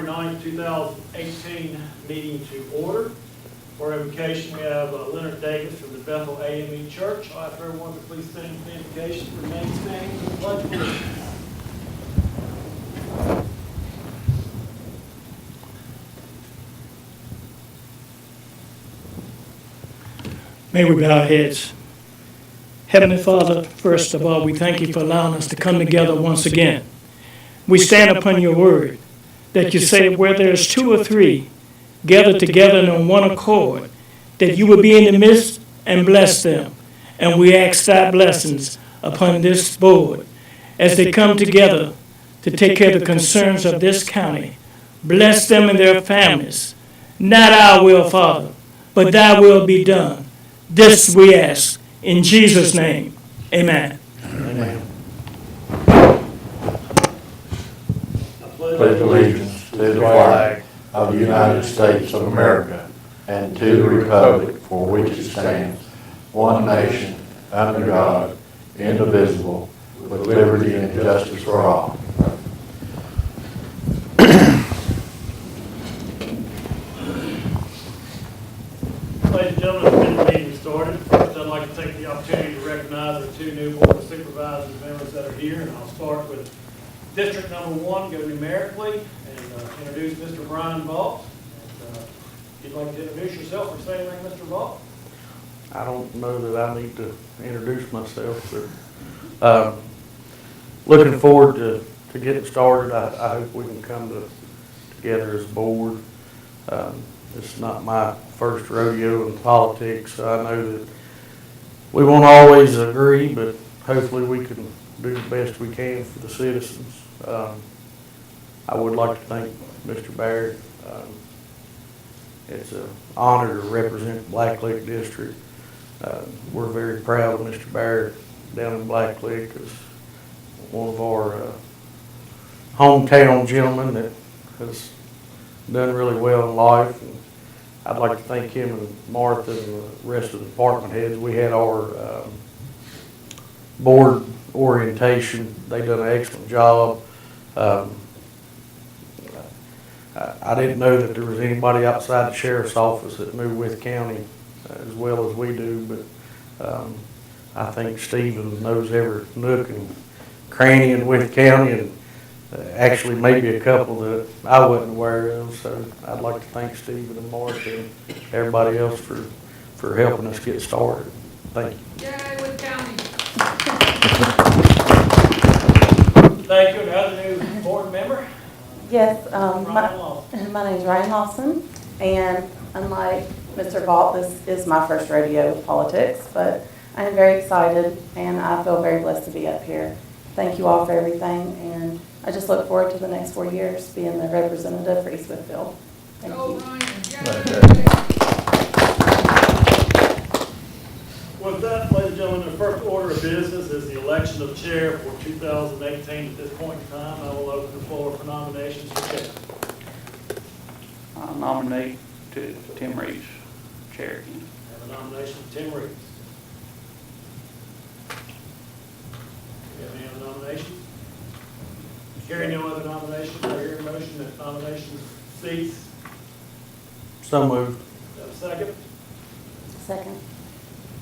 January 9th, 2018 meeting to order. For invocation, we have Leonard Davis from the Bethel AME Church. I'll ask everyone to please stand for the invocation. Remain standing for the pledge of allegiance. May we bow our heads. Heavenly Father, first of all, we thank you for allowing us to come together once again. We stand upon your word that you say where there's two or three gathered together on one accord, that you would be in the midst and bless them. And we ask thy blessings upon this board as they come together to take care of the concerns of this county. Bless them and their families. Not our will, Father, but thy will be done. This we ask in Jesus' name. Amen. Amen. Pledge allegiance to the flag of the United States of America and to the republic for which it stands, one nation, under God, indivisible, with liberty and justice for all. Ladies and gentlemen, to get the meeting started, first I'd like to take the opportunity to recognize the two new Board of Supervisors members that are here, and I'll start with District Number 1, go numerically, and introduce Mr. Brian Vaught. If you'd like to introduce yourself or say anything, Mr. Vaught. I don't know that I need to introduce myself, but looking forward to getting started. I hope we can come together as a board. This is not my first rodeo in politics, so I know that we won't always agree, but hopefully we can do the best we can for the citizens. I would like to thank Mr. Barrett. It's an honor to represent Black Lick District. We're very proud of Mr. Barrett down in Black Lick as one of our hometown gentlemen that has done really well in life. And I'd like to thank him and Martha and the rest of the department heads. We had our board orientation. They done an excellent job. I didn't know that there was anybody outside the sheriff's office that knew Wythe County as well as we do, but I think Stephen knows every nook and cranny in Wythe County, and actually maybe a couple that I wasn't aware of. So I'd like to thank Stephen and Martha and everybody else for helping us get started. Thank you. Yay, Wythe County. Thank you. Another new board member. Yes, Ryan Lawson. my name is Ryan Lawson, and unlike Mr. Vaught, this is my first rodeo of politics, but I am very excited, and I feel very blessed to be up here. Thank you all for everything, and I just look forward to the next 4 years being the representative for East Wytheville. Thank Go you. Ryan. With that, ladies and gentlemen, the first order of business is the election of chair for 2018. At this point in time, I will open the floor for nominations for chair. I'll nominate Tim Reeves, chair again. I have a nomination for Tim Reeves. Do you have any other nominations? Hearing no other nominations, I hear a motion that nominations cease. So moved. Do I have a second? Second.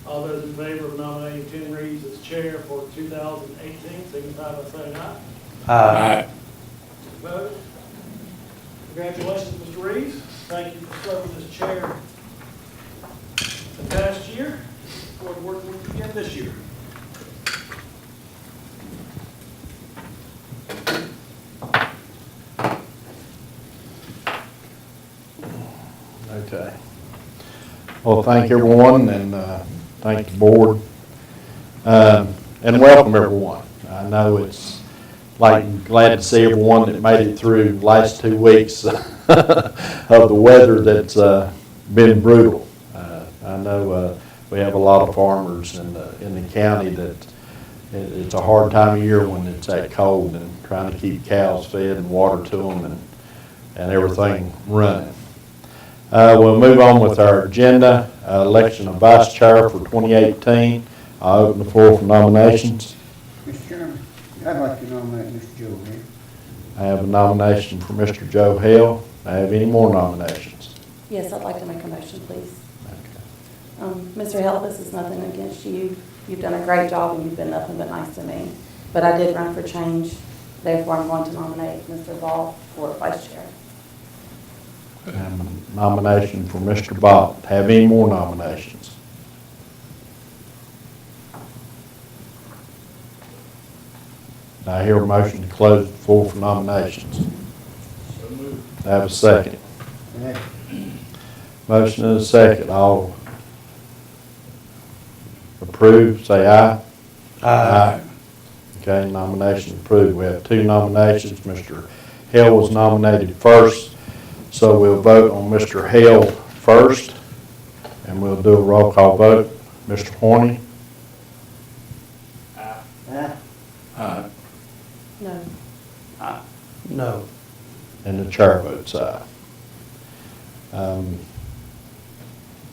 All those in favor of nominating Tim Reeves as chair for 2018, signify by saying aye. Aye. Opposed? Congratulations, Mr. Reeves. Thank you for serving as chair the past year. Look forward to working with you again this year. Okay. Well, thank everyone, and thank the board, and welcome everyone. I know it's glad to see everyone that made it through the last 2 weeks of the weather that's been brutal. I know we have a lot of farmers in the county that it's a hard time of year when it's that cold, and trying to keep cows fed and water to them and everything running. We'll move on with our agenda, election of vice chair for 2018. I'll open the floor for nominations. Mr. Chairman, I'd like to nominate Mr. Joe here. I have a nomination for Mr. Joe Hale. I have any more nominations? Yes, I'd like to make a motion, please. Mr. Hill, this is nothing against you. You've done a great job and you've been nothing but nice to me. But I did run for change, therefore I'm going to nominate Mr. Ball for vice chair. I have a nomination for Mr. Bott. Have any more nominations? Do I hear a motion to close the floor for nominations? So moved. I have a second. Motion and a second. All approve, say aye. Aye. Okay, nomination approved. We have two nominations. Mr. Hale was nominated first, so we'll vote on Mr. Hale first, and we'll do a roll call vote. Mr. Horny? Aye. No. Aye. No. And the chair votes aye.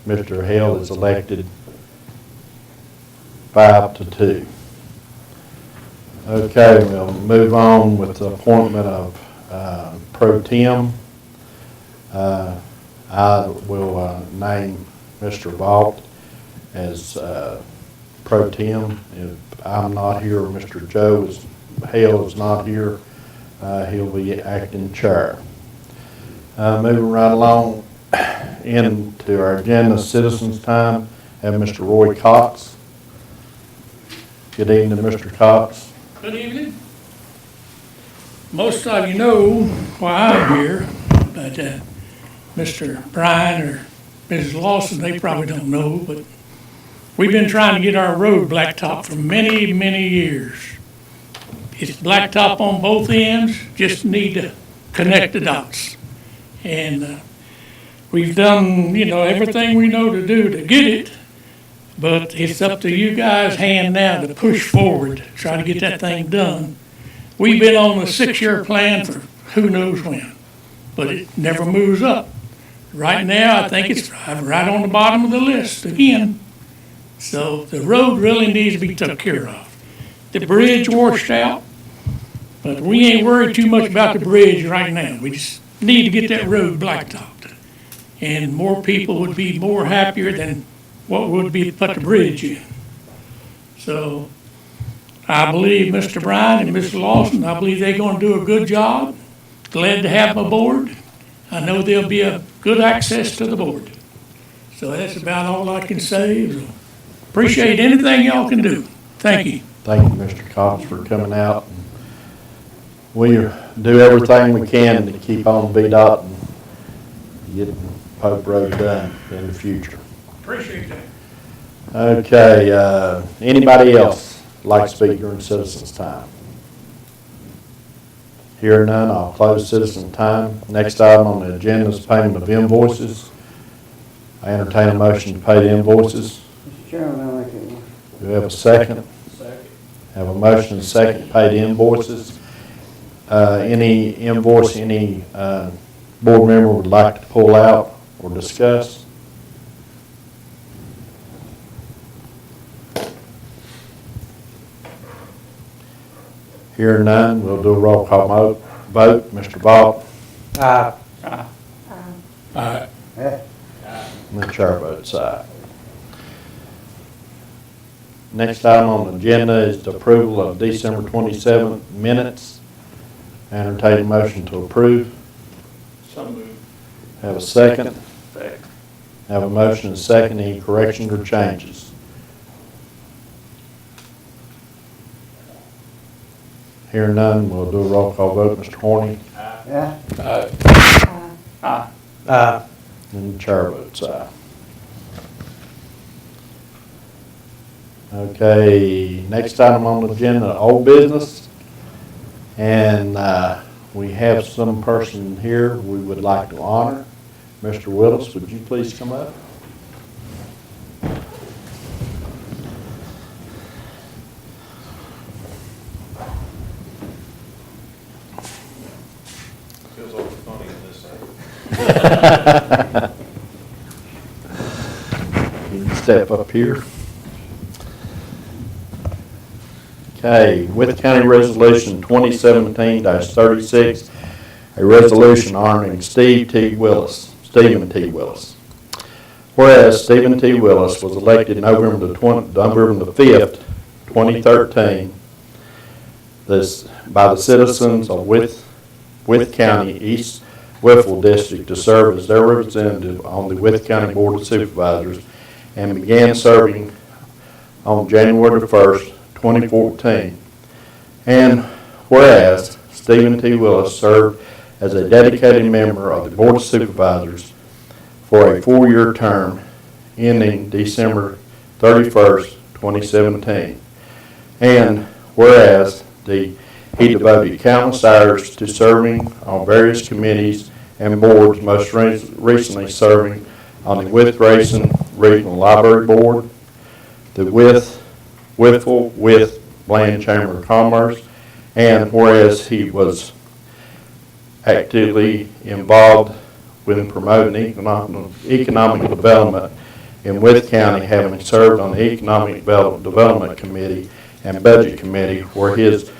Mr. Hale is elected 5-2. Okay, we'll move on with the appointment of pro tem. I will name Mr. Vault as pro tem. If I'm not here, Mr. Joe Hale is not here, he'll be acting chair. Moving right along into our agenda, citizens time, have Mr. Roy Cox. Good evening, Mr. Cox. Good evening. Most of you know why I'm here, but Mr. Bryan or Mrs. Lawson, they probably don't know, but we've been trying to get our road blacktop for many, many years. It's blacktop on both ends, just need to connect the dots. And we've done, everything we know to do to get it, but it's up to you guys' hand now to push forward, try to get that thing done. We've been on a 6-year plan for who knows when, but it never moves up. Right now, I think it's right on the bottom of the list again. So the road really needs to be took care of. The bridge washed out, but we ain't worried too much about the bridge right now. We just need to get that road blacktopped. And more people would be more happier than what would be to put the bridge in. So I believe Mr. Bryan and Mr. Lawson, I believe they're gonna do a good job. Glad to have them aboard. I know there'll be a good access to the board. So that's about all I can say. So appreciate anything y'all can do. Thank you. Thank you, Mr. Cox, for coming out. We do everything we can to keep on VDOT and get Pope Road done in the future. Appreciate that. Okay, anybody else like to speak during citizens' time? Hearing none, I'll close citizen time. Next item on the agenda is payment of invoices. I entertain a motion to pay the invoices. Mr. Chairman, I'll make it one. Do we have a second? Second. Have a motion and a second to pay the invoices. Any invoice, any board member would like to pull out or discuss? Hearing none, we'll do a roll call vote. Mr. Vaught, Aye. Aye. Yeah. and the chair votes aye. Next item on the agenda is the approval of December 27th minutes. Entertain a motion to approve. So moved. Have a second. Second. Have a motion and a second. Any corrections or changes? Hearing none, we'll do a roll call vote. Mr. Horny, Yeah. Aye. Aye. and the chair votes aye. Okay, next item on the agenda, old business. And we have some person here we would like to honor. Mr. Willis, would you please come up? Feels awful funny on this side. You can step up here. Okay, Wythe County Resolution 2017-36, a resolution honoring Stephen T. Willis. Whereas Stephen T. Willis was elected November the 5th, 2013, by the citizens of Wythe County, East Wythe District to serve as their representative on the Wythe County Board of Supervisors and began serving on January the 1st, 2014. And whereas Stephen T. Willis served as a dedicated member of the Board of Supervisors for a 4-year term ending December 31st, 2017. And whereas he devoted countless hours to serving on various committees and boards, most recently serving on the Wythe Regional Library Board, the Wythe Bland Chamber of Commerce, and whereas he was actively involved with promoting economic development in Wythe County, having served on the Economic Development Committee and Budget Committee, where his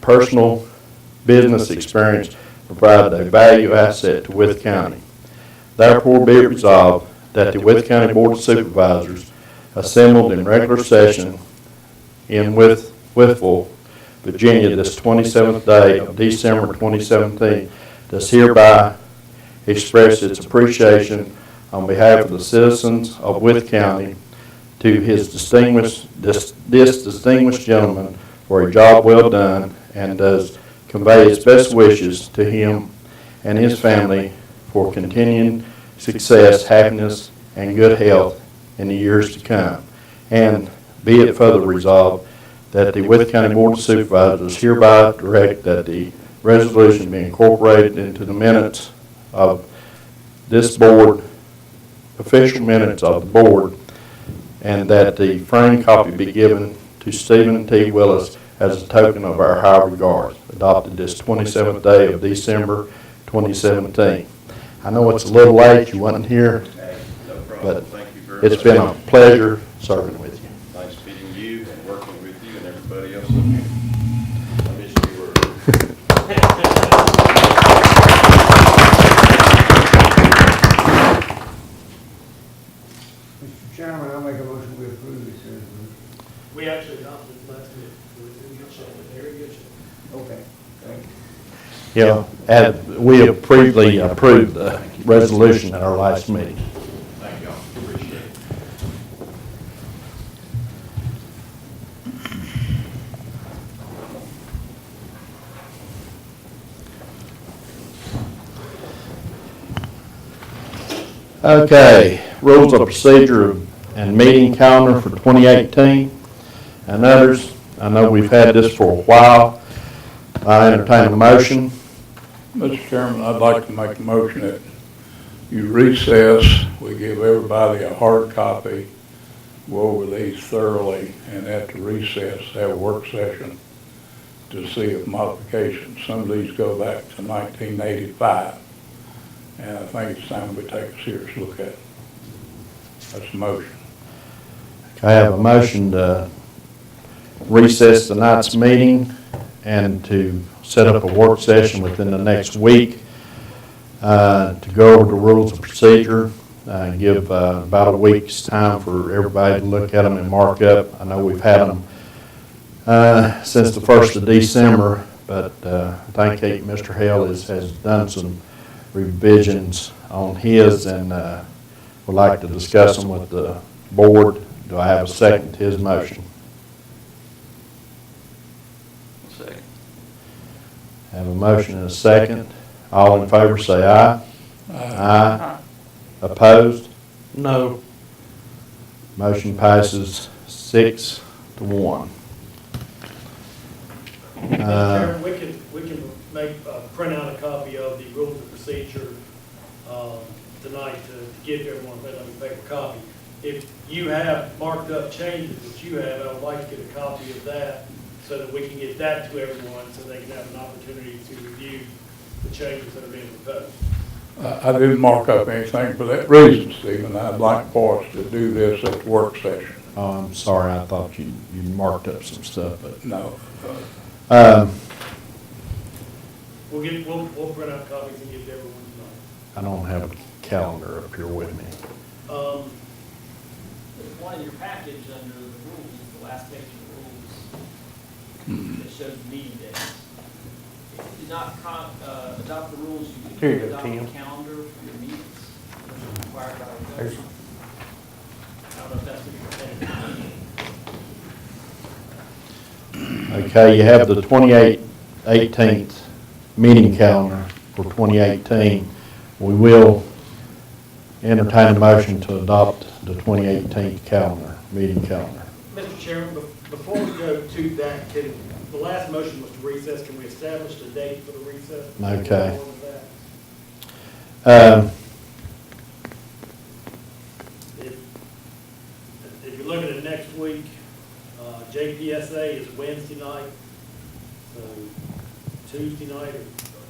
personal business experience provided a value asset to Wythe County. Therefore, be it resolved that the Wythe County Board of Supervisors, assembled in regular session in Wytheville, Virginia, this 27th day of December 2017, does hereby express its appreciation on behalf of the citizens of Wythe County to this distinguished gentleman for a job well done, and does convey its best wishes to him and his family for continued success, happiness, and good health in the years to come. And be it further resolved that the Wythe County Board of Supervisors hereby direct that the resolution be incorporated into the minutes of this board, official minutes of the board, and that the framed copy be given to Stephen T. Willis as a token of our high regard, adopted this 27th day of December 2017. I know it's a little late, you weren't here, but it's been a pleasure serving with you. Nice meeting you and working with you and everybody else up here. I miss you were. Mr. Chairman, I'll make a motion to approve this resolution. We actually adopted it last week. It was in good shape, very good shape. Okay, thank you. Yeah, we have previously approved the resolution at our last meeting. Thank y'all, appreciate it. Okay, rules of procedure and meeting calendar for 2018 and others. I know we've had this for a while. I entertain a motion. Mr. Chairman, I'd like to make a motion that you recess, we give everybody a hard copy, go over these thoroughly, and at the recess, have a work session to see if modifications, some of these go back to 1985, and I think it's time we take a serious look at it. That's the motion. I have a motion to recess tonight's meeting and to set up a work session within the next week to go over the rules of procedure, give about a week's time for everybody to look at them and mark up. I know we've had them since the 1st of December, but I think Mr. Hale has done some revisions on his and would like to discuss them with the board. Do I have a second to his motion? Second. Have a motion and a second. All in favor say aye. Aye. Opposed? No. Motion passes 6-1. Mr. Chairman, we can print out a copy of the rules of procedure tonight to give everyone a paper copy. If you have marked up changes that you have, I would like to get a copy of that so that we can get that to everyone so they can have an opportunity to review the changes that are being proposed. I didn't mark up anything for that reason, Stephen. I'd like for us to do this at the work session. Oh, I'm sorry, I thought you marked up some stuff, but, No. We'll print out copies and give to everyone tonight. I don't have a calendar up here with me. There's one in your package under the rules, the last page of the rules, that shows the meeting dates. If you did not adopt the rules, you Here you need to go, adopt a Tim. calendar for your meetings, which is required by the There's- code. I don't know if that's what you're saying. Okay, you have the 18th meeting calendar for 2018. We will entertain a motion to adopt the 2018 calendar, meeting calendar. Mr. Chairman, before we go to that, the last motion was to recess. Can we establish the date for the recess? Okay. If you're looking at next week, JPSA is Wednesday night, so Tuesday night, or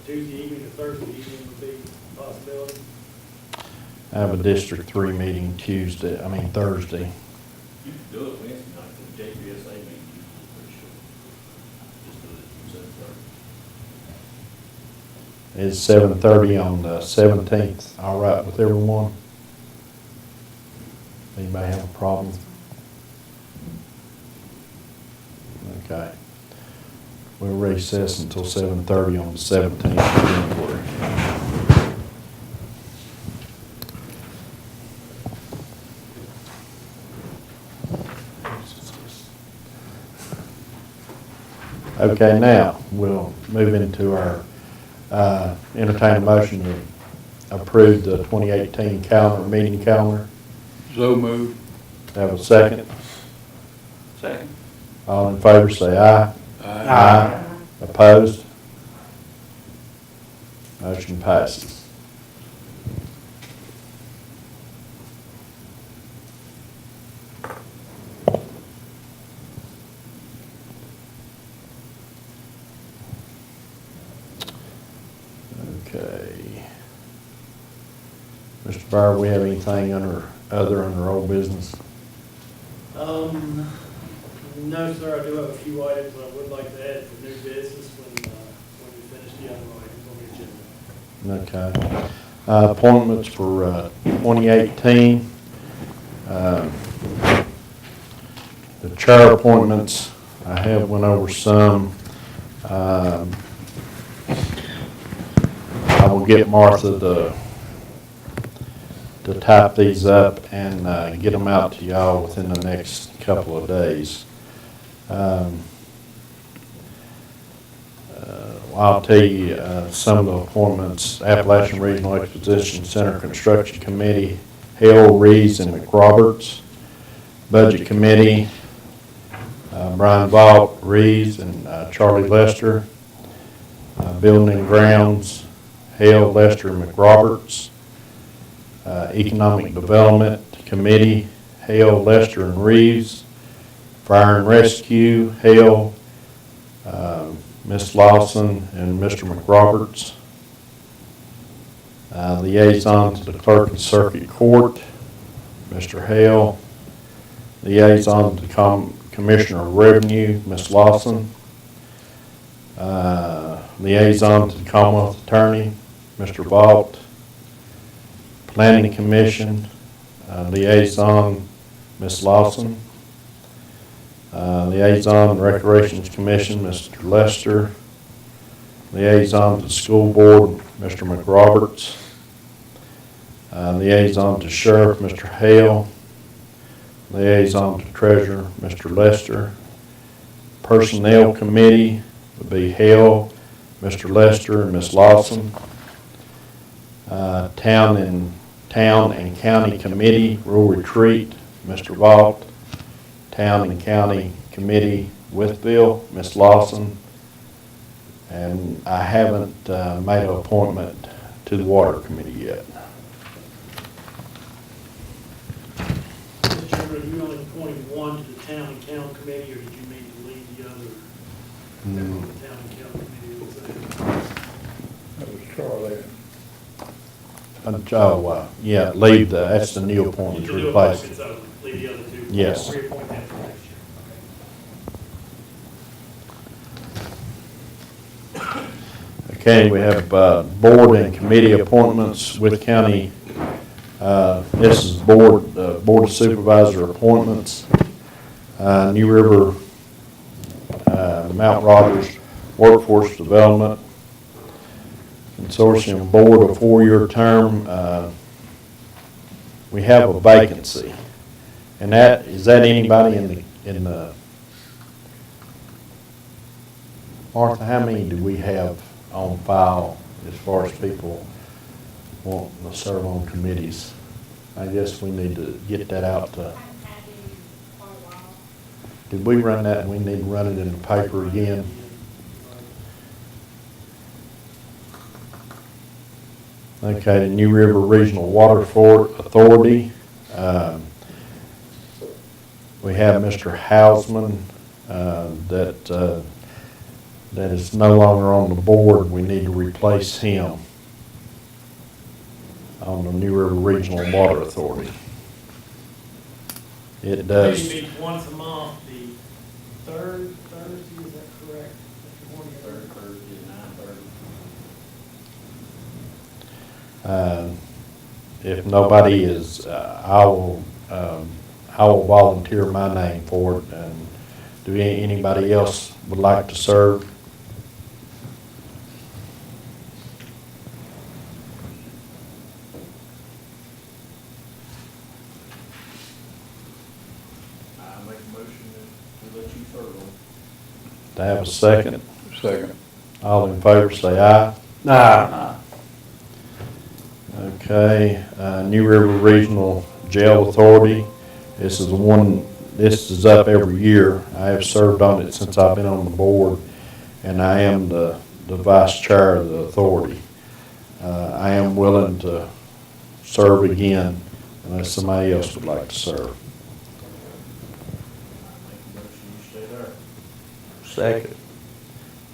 Tuesday evening, or Thursday evening would be a possibility. I have a District 3 meeting Thursday. You can do it Wednesday night for the JPSA meeting, pretty sure. Just do it at 7:30. Is 7:30 on the 17th, all right with everyone? Anybody have a problem? Okay. We'll recess until 7:30 on the 17th of January. Okay, now, we'll move into our entertain a motion to approve the 2018 calendar, meeting calendar. So moved. Have a second? Second. All in favor, say aye. Aye. Opposed? Motion passes. Okay. Mr. Byer, we have anything other under old business? No, sir, I do have a few items I would like to add for new business when we finish the other items on the agenda. Okay. Appointments for 2018. The chair appointments, I have went over some. I will get Martha to type these up and get them out to y'all within the next couple of days. I'll tell you some of the appointments. Appalachian Regional Exposition Center Construction Committee, Hale, Reeves, and McRoberts. Budget Committee, Brian Vaught, Reeves, and Charlie Lester. Building and Grounds, Hale, Lester, and McRoberts. Economic Development Committee, Hale, Lester, and Reeves. Fire and Rescue, Hale, Ms. Lawson, and Mr. McRoberts. Liaison to the Clerk and Circuit Court, Mr. Hale. Liaison to the Commissioner of Revenue, Ms. Lawson. Liaison to the Commonwealth Attorney, Mr. Vaught. Planning Commission, Liaison, Ms. Lawson. Liaison to Recreations Commission, Mr. Lester. Liaison to the School Board, Mr. McRoberts. Liaison to Sheriff, Mr. Hale. Liaison to Treasurer, Mr. Lester. Personnel Committee would be Hale, Mr. Lester, and Ms. Lawson. Town and County Committee, Rural Retreat, Mr. Vaught. Town and County Committee, Wytheville, Ms. Lawson. And I haven't made an appointment to the Water Committee yet. Mr. Chairman, are you only appointing one to the Town and County Committee, or did you mean to leave the other member of the Town and County Committee? Was That was Charlie. Yeah, leave that's the new appointment that- to You do replace. appointments only, leave the other two Yes. Reappoint them for next year. Okay, we have board and committee appointments with county. This is board of supervisor appointments. New River, Mount Rogers Workforce Development Consortium Board, a 4-year term. We have a vacancy, and is that anybody in the Martha? How many do we have on file as far as people wanting to serve on committees? I guess we need to get that out to. Did we run that, and we need to run it in the paper again? Okay, the New River Regional Water Authority. We have Mr. Hausman that is no longer on the board. We need to replace him on the New River Regional Water Authority. It does. We meet once a month, the third Thursday, is that correct? Mr. Horny? Third Thursday at 9:30. If nobody is, I will volunteer my name for it. And do anybody else would like to serve? I make a motion to let you serve on. Do I have a second? Second. All in favor say aye. Nah, Okay, New River Regional Jail Authority. This is up every year. I have served on it since I've been on the board, and I am the vice chair of the authority. I am willing to serve again unless somebody else would like to serve. I make a motion you stay there. second.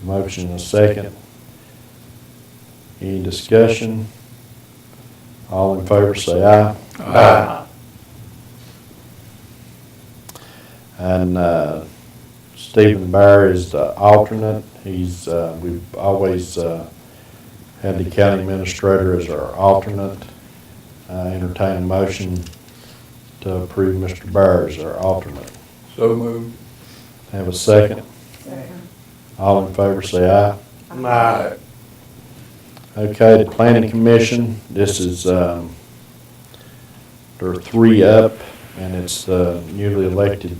Motion and a second. Any discussion? All in favor say aye. Aye. And Stephen Bear is the alternate. We've always had the county administrator as our alternate. Entertain a motion to approve Mr. Bear as our alternate. So moved. Have a second? All in favor say aye. Nah, Okay, the planning commission, this is, there are 3 up, and it's the newly elected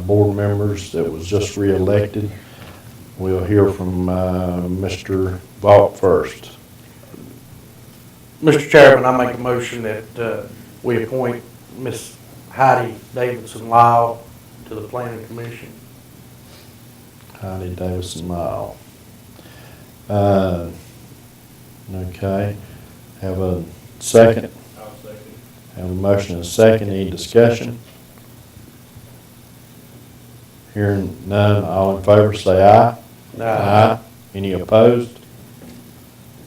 board members that was just re-elected. We'll hear from Mr. Vaught first. Mr. Chairman, I make a motion that we appoint Miss Heidi Davidson Lyle to the Planning Commission. Heidi Davison Lyle. Okay, have a second. I'll second. Have a motion and a second. Any discussion? Hearing none, all in favor say aye. Aye. Any opposed?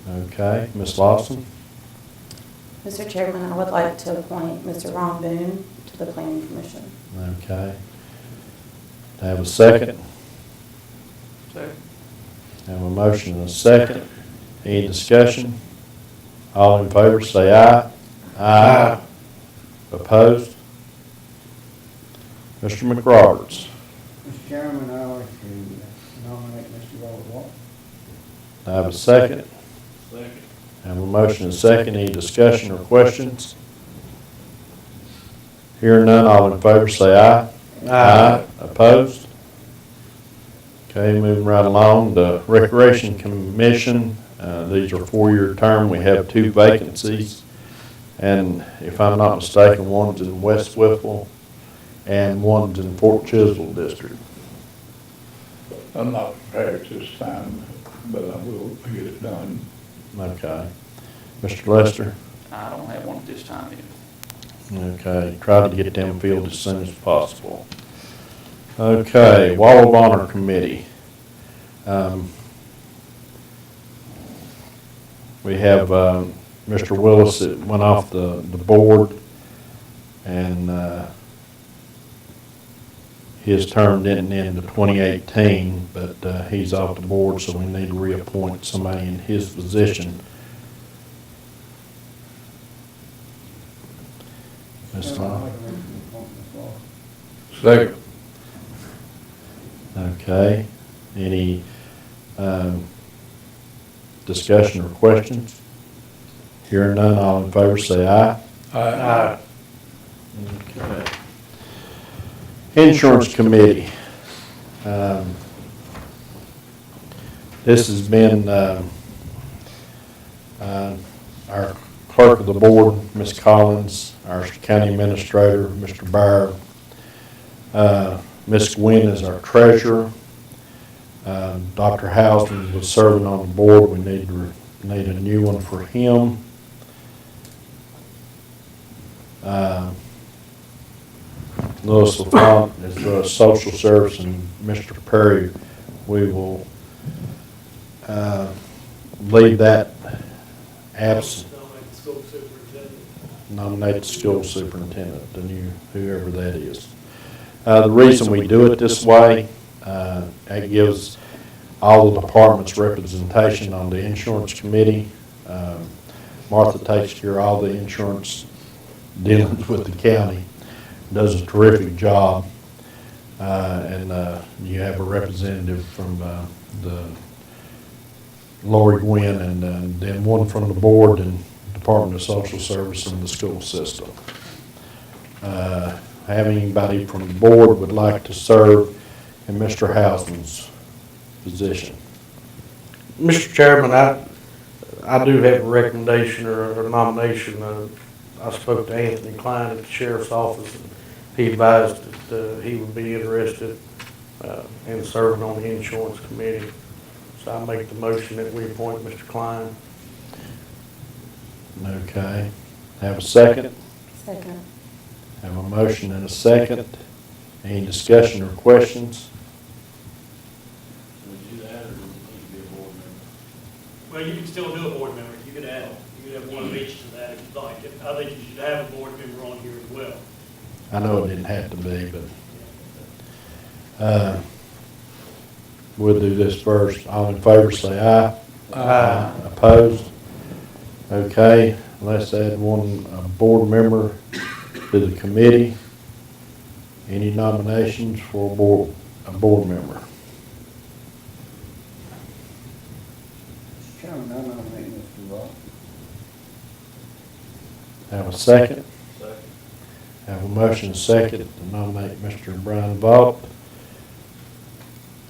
Okay, Ms. Lawson? Mr. Chairman, I would like to appoint Mr. Ron Boone to the Planning Commission. Okay. Have a second. Second. Have a motion and a second. Any discussion? All in favor say aye. Aye. Opposed? Mr. McRoberts? Mr. Chairman, I'd like to nominate Mr. Robert Watt. I have a second. Second. Have a motion and a second. Any discussion or questions? Hearing none, all in favor say aye. Aye. Opposed? Okay, moving right along, the Recreation Commission, these are 4-year term. We have 2 vacancies. And if I'm not mistaken, one's in West Whipple and one's in Fort Chiswell District. I'm not prepared this time, but I will get it done. Okay. Mr. Lester? I don't have one at this time either. Okay, try to get them filled as soon as possible. Okay, Wall of Honor Committee. We have Mr. Willis that went off the board, and His term didn't end to 2018, but he's off the board, so we need to reappoint somebody in his position. Ms. Chairman, I'll Long? make a motion to appoint Ms. Law. Second. Okay. Any discussion or questions? Hearing none, all in favor say aye. Aye. Okay. Insurance Committee. This has been our clerk of the board, Ms. Collins, our county administrator, Mr. Byer. Ms. Gwynn is our treasurer. Dr. Housman was serving on the board. We need a new one for him. Louis LaFont is social service, and Mr. Perry, we will leave that absent. Nominate the school superintendent. Nominate the school superintendent, the new, whoever that is. The reason we do it this way, it gives all the departments representation on the insurance committee. Martha takes care of all the insurance dealings with the county, does a terrific job, and you have a representative from the Lori Gwynn, and then one from the board and Department of Social Service and the school system. Have anybody from the board would like to serve in Mr. Hausman's position? Mr. Chairman, I do have a recommendation or a nomination. I spoke to Anthony Klein at the sheriff's office, and he advised that he would be interested in serving on the insurance committee. So I make the motion that we appoint Mr. Klein. Okay. Have a second? Second. Have a motion and a second. Any discussion or questions? Would you do that, or does it need to be a board member? Well, you can still do a board member. You could add, you could have one of each to that if you'd like. I think you should have a board member on here as well. I know it didn't have to be, but we'll do this first. All in favor say aye. Aye. Opposed? Okay, let's add one board member to the committee. Any nominations for a board member? Mr. Chairman, I nominate Mr. Law. Have a second? Second. Have a motion second to nominate Mr. Brian Vaught.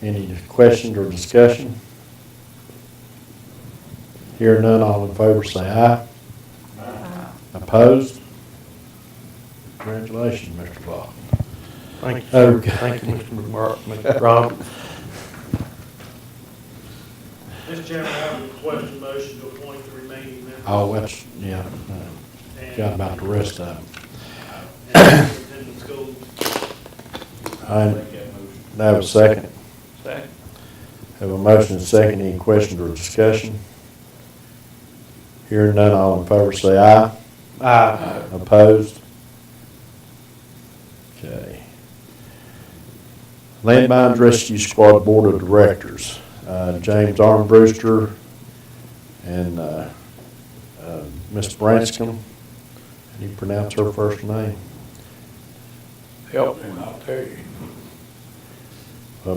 Any questions or discussion? Hear none, all in favor say aye. Aye. Opposed? Congratulations, Mr. Vaught. Thank you, sir. Okay. Thank you, Mr. Roberts. Mr. Chairman, I have a request and motion to appoint the remaining members. Oh, that's, yeah, And- got about the rest of them. and superintendent of schools. I Make that motion. have a second. Second. Have a motion and second. Any questions or discussion? Hearing none, all in favor say aye. Aye. Opposed? Okay. Landmines Rescue Squad Board of Directors, James Armbruster and Ms. Branscombe. Can you pronounce her first name? Help me, and I'll tell you.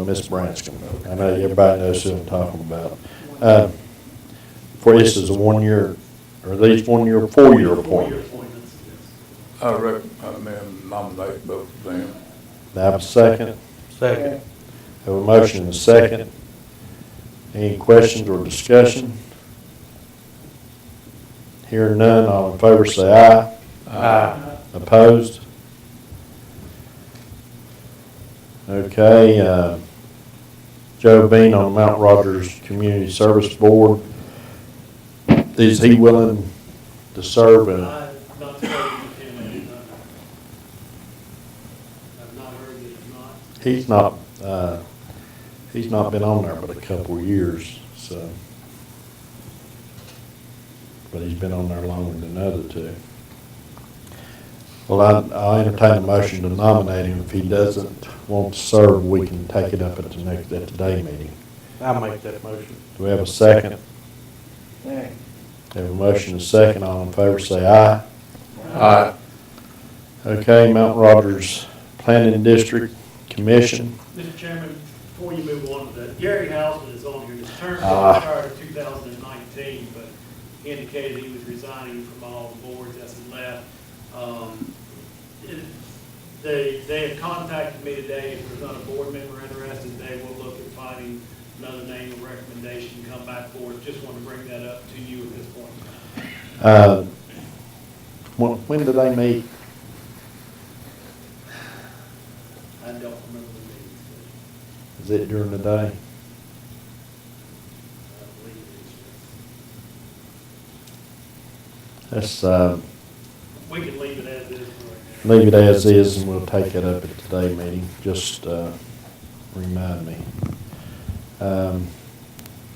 Ms. Branscombe. I know everybody knows who I'm talking about. For this is a 1 year, or these 1 year, 4 year appointment. Appointments, yes. I recommend nominate both of them. Have a second? Second. Have a motion and a second. Any questions or discussion? Hearing none, all in favor say aye. Aye. Opposed? Okay, Joe Bean on the Mount Rogers Community Service Board. Is he willing to serve? I've not spoken with him, and I've not heard that he's not. He's not been on there but a couple of years, so. But he's been on there longer than the other two. Well, I'll entertain a motion to nominate him. If he doesn't want to serve, we can take it up at the day meeting. I'll make that motion. Do we have a second? Second. Have a motion and a second. All in favor say aye. Aye. Okay, Mount Rogers Planning District Commission. Mr. Chairman, before you move on to that, Gary Hausman is on here. His term Ah. expired in 2019, but he indicated he was resigning from all the boards as he left. They have contacted me today. If there's not a board member interested, they will look at finding another name or recommendation and come back forward. Just want to bring that up to you at this point. When do they meet? I don't remember the meetings, Is it during the day? but I believe it is. Let's We can leave it as is for right now. leave it as is, and we'll take it up at the day meeting. Just remind me.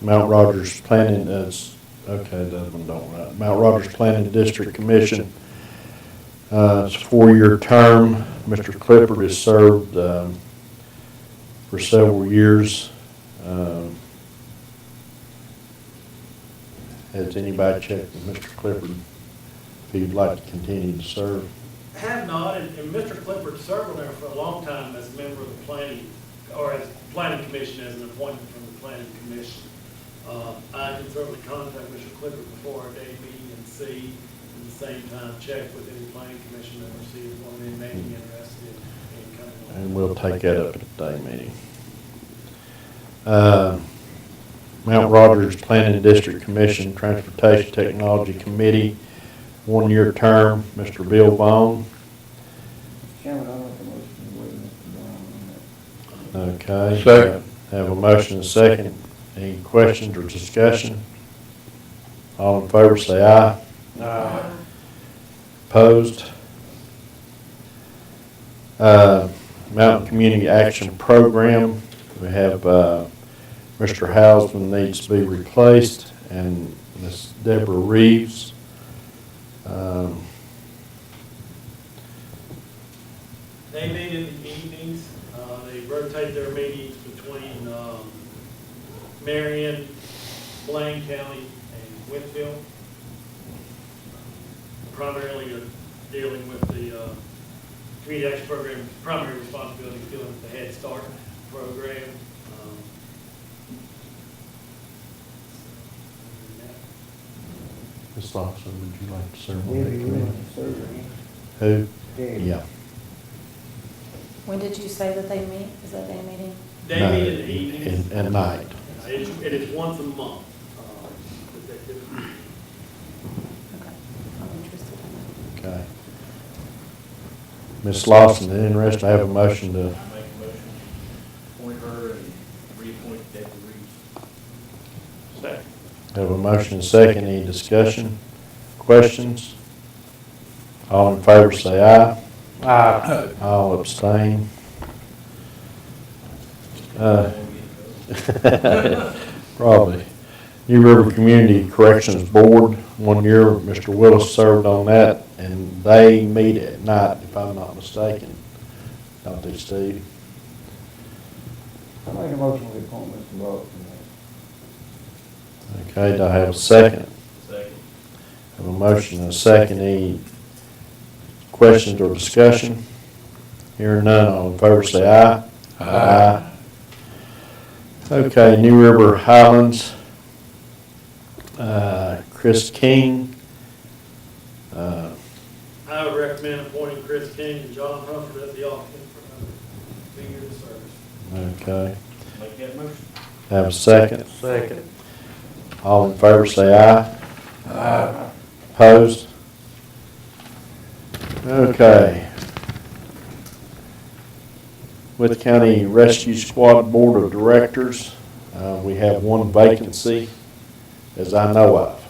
Mount Rogers Planning is, okay, that one don't right. Mount Rogers Planning District Commission. It's a 4-year term. Mr. Clifford has served for several years. Has anybody checked with Mr. Clifford if he'd like to continue to serve? Have not, and Mr. Clifford served on there for a long time as a member of the planning, or as planning commission, as an appointment from the planning commission. I can certainly contact Mr. Clifford before our day meeting and see, at the same time, check with any planning commission members, see if one of them may be interested in coming on. And we'll take that up at the day meeting. Mount Rogers Planning District Commission, Transportation Technology Committee, 1-year term, Mr. Bill Vaughn. Chairman, I'll make a motion to waive Mr. Brown on that. Okay. Second. Have a motion and a second. Any questions or discussion? All in favor say aye. Opposed? Mountain Community Action Program, we have Mr. Hausman needs to be replaced, and Ms. Deborah Reeves. They meet in the evenings, they rotate their meetings between Marion, Blaine County, and Whitfield. Primarily are dealing with the community action program, primary responsibility is dealing with the Head Start program. Ms. Lawson, would you like to serve on that Debbie, you committee? want to serve again? Who? Debbie. Yeah. When did you say that they meet? Is that their meeting? They No, meet in the evenings. At night. It is once a month. That they do. Okay, I'm interested in that. Okay. Ms. Lawson, interested, I have a motion to, I make a motion, appoint her and reappoint Deborah Reeves. Second. have a motion and a second. Any discussion? Questions? All in favor say aye. All abstain. Probably. New River Community Corrections Board, 1 year, Mr. Willis served on that, and they meet at night, if I'm not mistaken. Don't they, Steve? I make a motion to appoint Mr. Walton. Okay, do I have a second? Second. Have a motion and a second. Any questions or discussion? Hearing none, all in favor say aye. Aye. Okay, New River Highlands, Chris King. I would recommend appointing Chris King and John Humphrey as the alternate for another 2 years of service. Okay, Make that motion. have a second. Second. All in favor say aye. Aye. Opposed? Okay. Wythe County Rescue Squad Board of Directors, we have 1 vacancy, as I know of.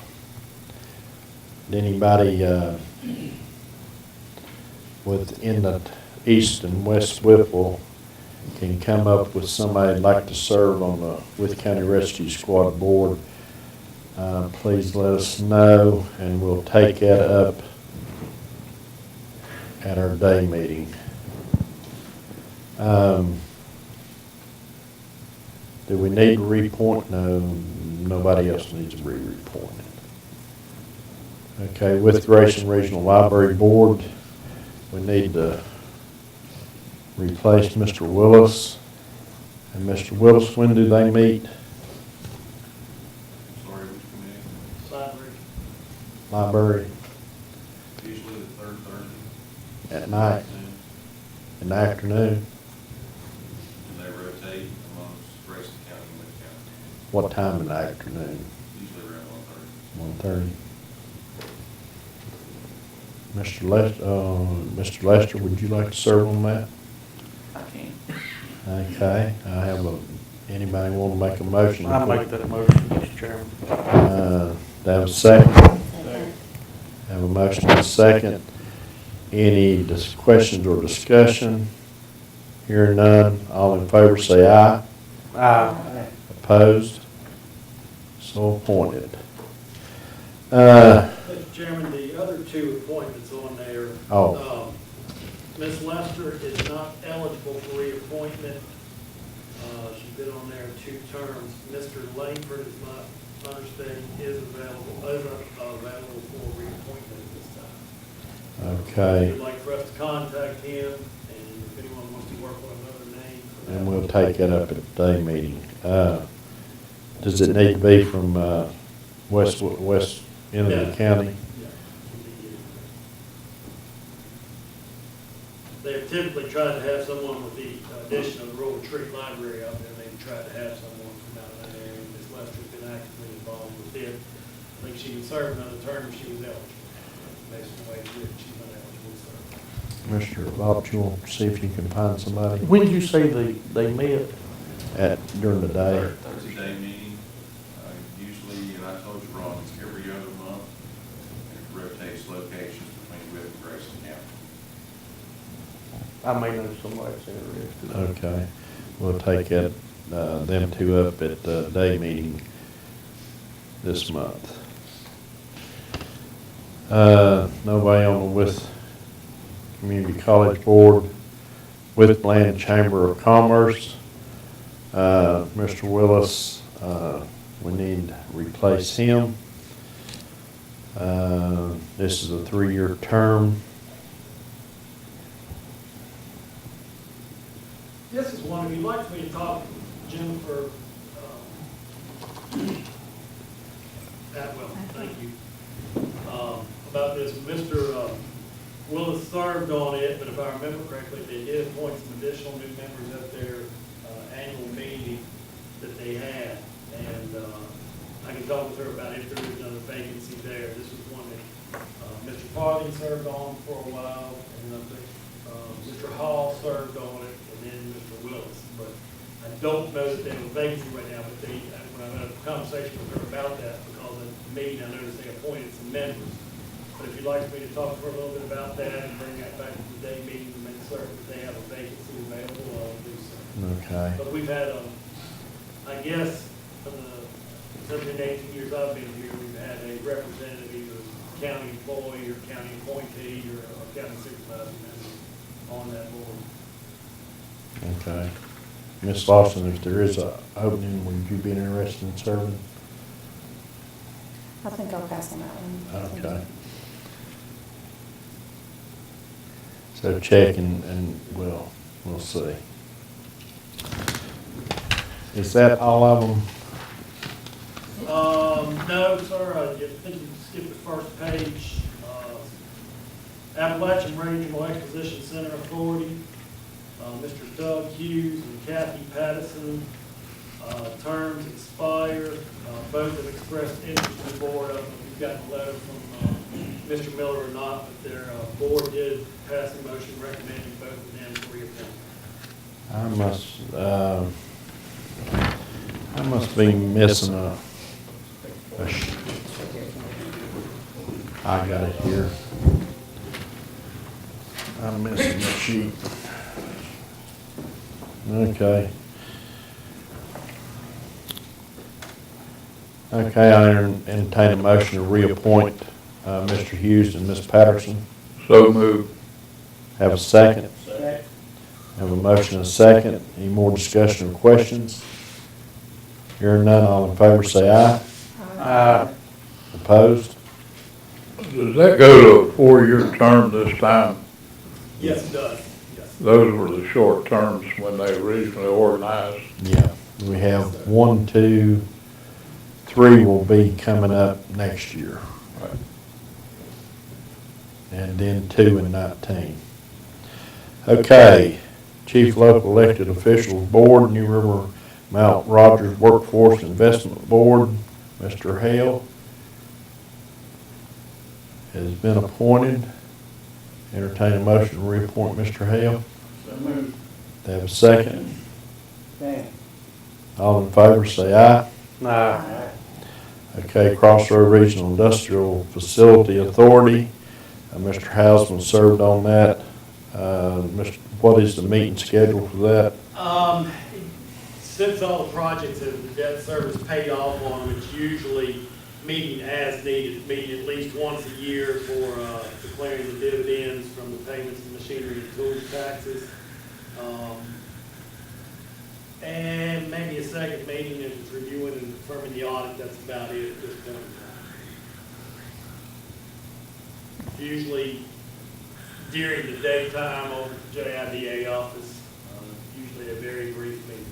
Anybody within the east and west Whipple can come up with somebody that'd like to serve on the Wythe County Rescue Squad Board, please let us know, and we'll take that up at our day meeting. Do we need to reappoint? No, nobody else needs to be reappointed. Okay, with Grayson Regional Library Board, we need to replace Mr. Willis. And Mr. Willis, when do they meet? Sorry, which committee? Library. Library Usually the third Thursday. at night, in the afternoon? And they rotate amongst Grayson County and Wythe County, What time in the afternoon? usually around 1:30. 1:30. Mr. Lester, would you like to serve on that? I can. Okay, I have anybody want to make a motion? I make that motion, Mr. Chairman. Have a second? Have a motion and a second. Any questions or discussion? Hearing none, all in favor say aye. Aye. Opposed? So appointed. Mr. Chairman, the other two appointments on there. Ms. Lester is not eligible for reappointment. She's been on there 2 terms. Mr. Langford, is my understanding, is available for reappointment at this time. Okay, If you'd like for us to contact him, and if anyone wants to work on another name. for that. and we'll take that up at the day meeting. Does it need to be from west end of the county? Yeah. They've typically tried to have someone with the addition of the Rural Retreat Library out there. They've tried to have someone from out of that area. Ms. Lester's been actively involved with it. I think she can serve another term if she was eligible. Based on the way it's written, she's not eligible to serve. Mr. Bob, you want to see if you can find somebody When did you say they met? during the day? Thursday day meeting, usually, and I told you, Ron, it's every other month, and it rotates locations between Wythe and Grayson County. I may know somebody that's interested. Okay, we'll take that, them two up at the day meeting this month. Nobody on the Wythe Community College Board, Wythe Land Chamber of Commerce. Mr. Willis, we need to replace him. This is a 3-year term. This is one, if you'd like for me to talk to Jennifer, Atwell, thank you, about this. Mr. Willis served on it, but if I remember correctly, they did appoint some additional new members at their annual meeting that they had. And I can talk with her about if there is another vacancy there. This was one that Mr. Farthing served on for a while, and I think Mr. Hall served on it, and then Mr. Willis. But I don't know that they have a vacancy right now, but they, when I had a conversation with her about that, because at the meeting, I noticed they appointed some members. But if you'd like me to talk to her a little bit about that and bring that back to the day meeting to make certain that they have a vacancy available, I'll do so. Okay. But we've had, I guess, for the 17, 18 years I've been here, we've had a representative, either county employee or county appointee or a county supervisor member on that board. Okay. Ms. Lawson, if there is a opening, would you be interested in serving? I think I'll pass on that one. Okay. So check and we'll see. Is that all of them? No, sir, I think you skipped the first page. Appalachian Regional Exposition Center Authority, Mr. Doug Hughes and Kathy Pattison, terms expire. Both have expressed interest in the board. I don't know if you've gotten a letter from Mr. Miller or not, but their board did pass a motion recommending both of them for reappointment. I must be missing I got it here. I'm missing the sheet. Okay. Okay, I entertain a motion to reappoint Mr. Hughes and Ms. Patterson. So moved. Have a second? Second. Have a motion and a second. Any more discussion or questions? Hearing none, all in favor say aye. Opposed? Does that go to a 4-year term this time? Yes, it does, yes. Those were the short terms when they originally organized. Yeah, we have 1, 2, 3 will be coming up next year. Right. And then 2 in 19. Okay, Chief Local Elected Officials Board, New River Mount Rogers Workforce Investment Board, Mr. Hale has been appointed. Entertain a motion to reappoint Mr. Hale. So moved. They have a second. Second. All in favor say aye. Aye. Okay, Crossroad Regional Industrial Facility Authority, Mr. Hausman served on that. What is the meeting schedule for that? Since all the projects have the debt service paid off on, it's usually meeting as needed, meeting at least once a year for declaring the dividends from the payments of machinery and tools taxes. And maybe a second meeting if it's reviewing and confirming the audit. That's about it at this point in time. Usually during the daytime over at the JIDA office, usually a very brief meeting.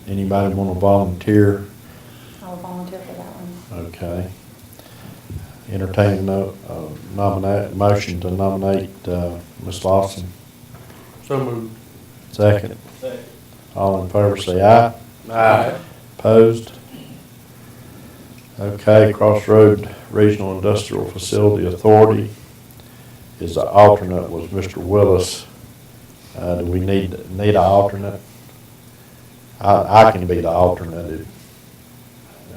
Anybody want to volunteer? I'll volunteer for that one. Okay. Entertain motion to nominate Ms. Lawson. So moved. Second. Second. All in favor say aye. Aye. Opposed? Okay, Crossroad Regional Industrial Facility Authority is the alternate was Mr. Willis. Do we need an alternate? I can be the alternate.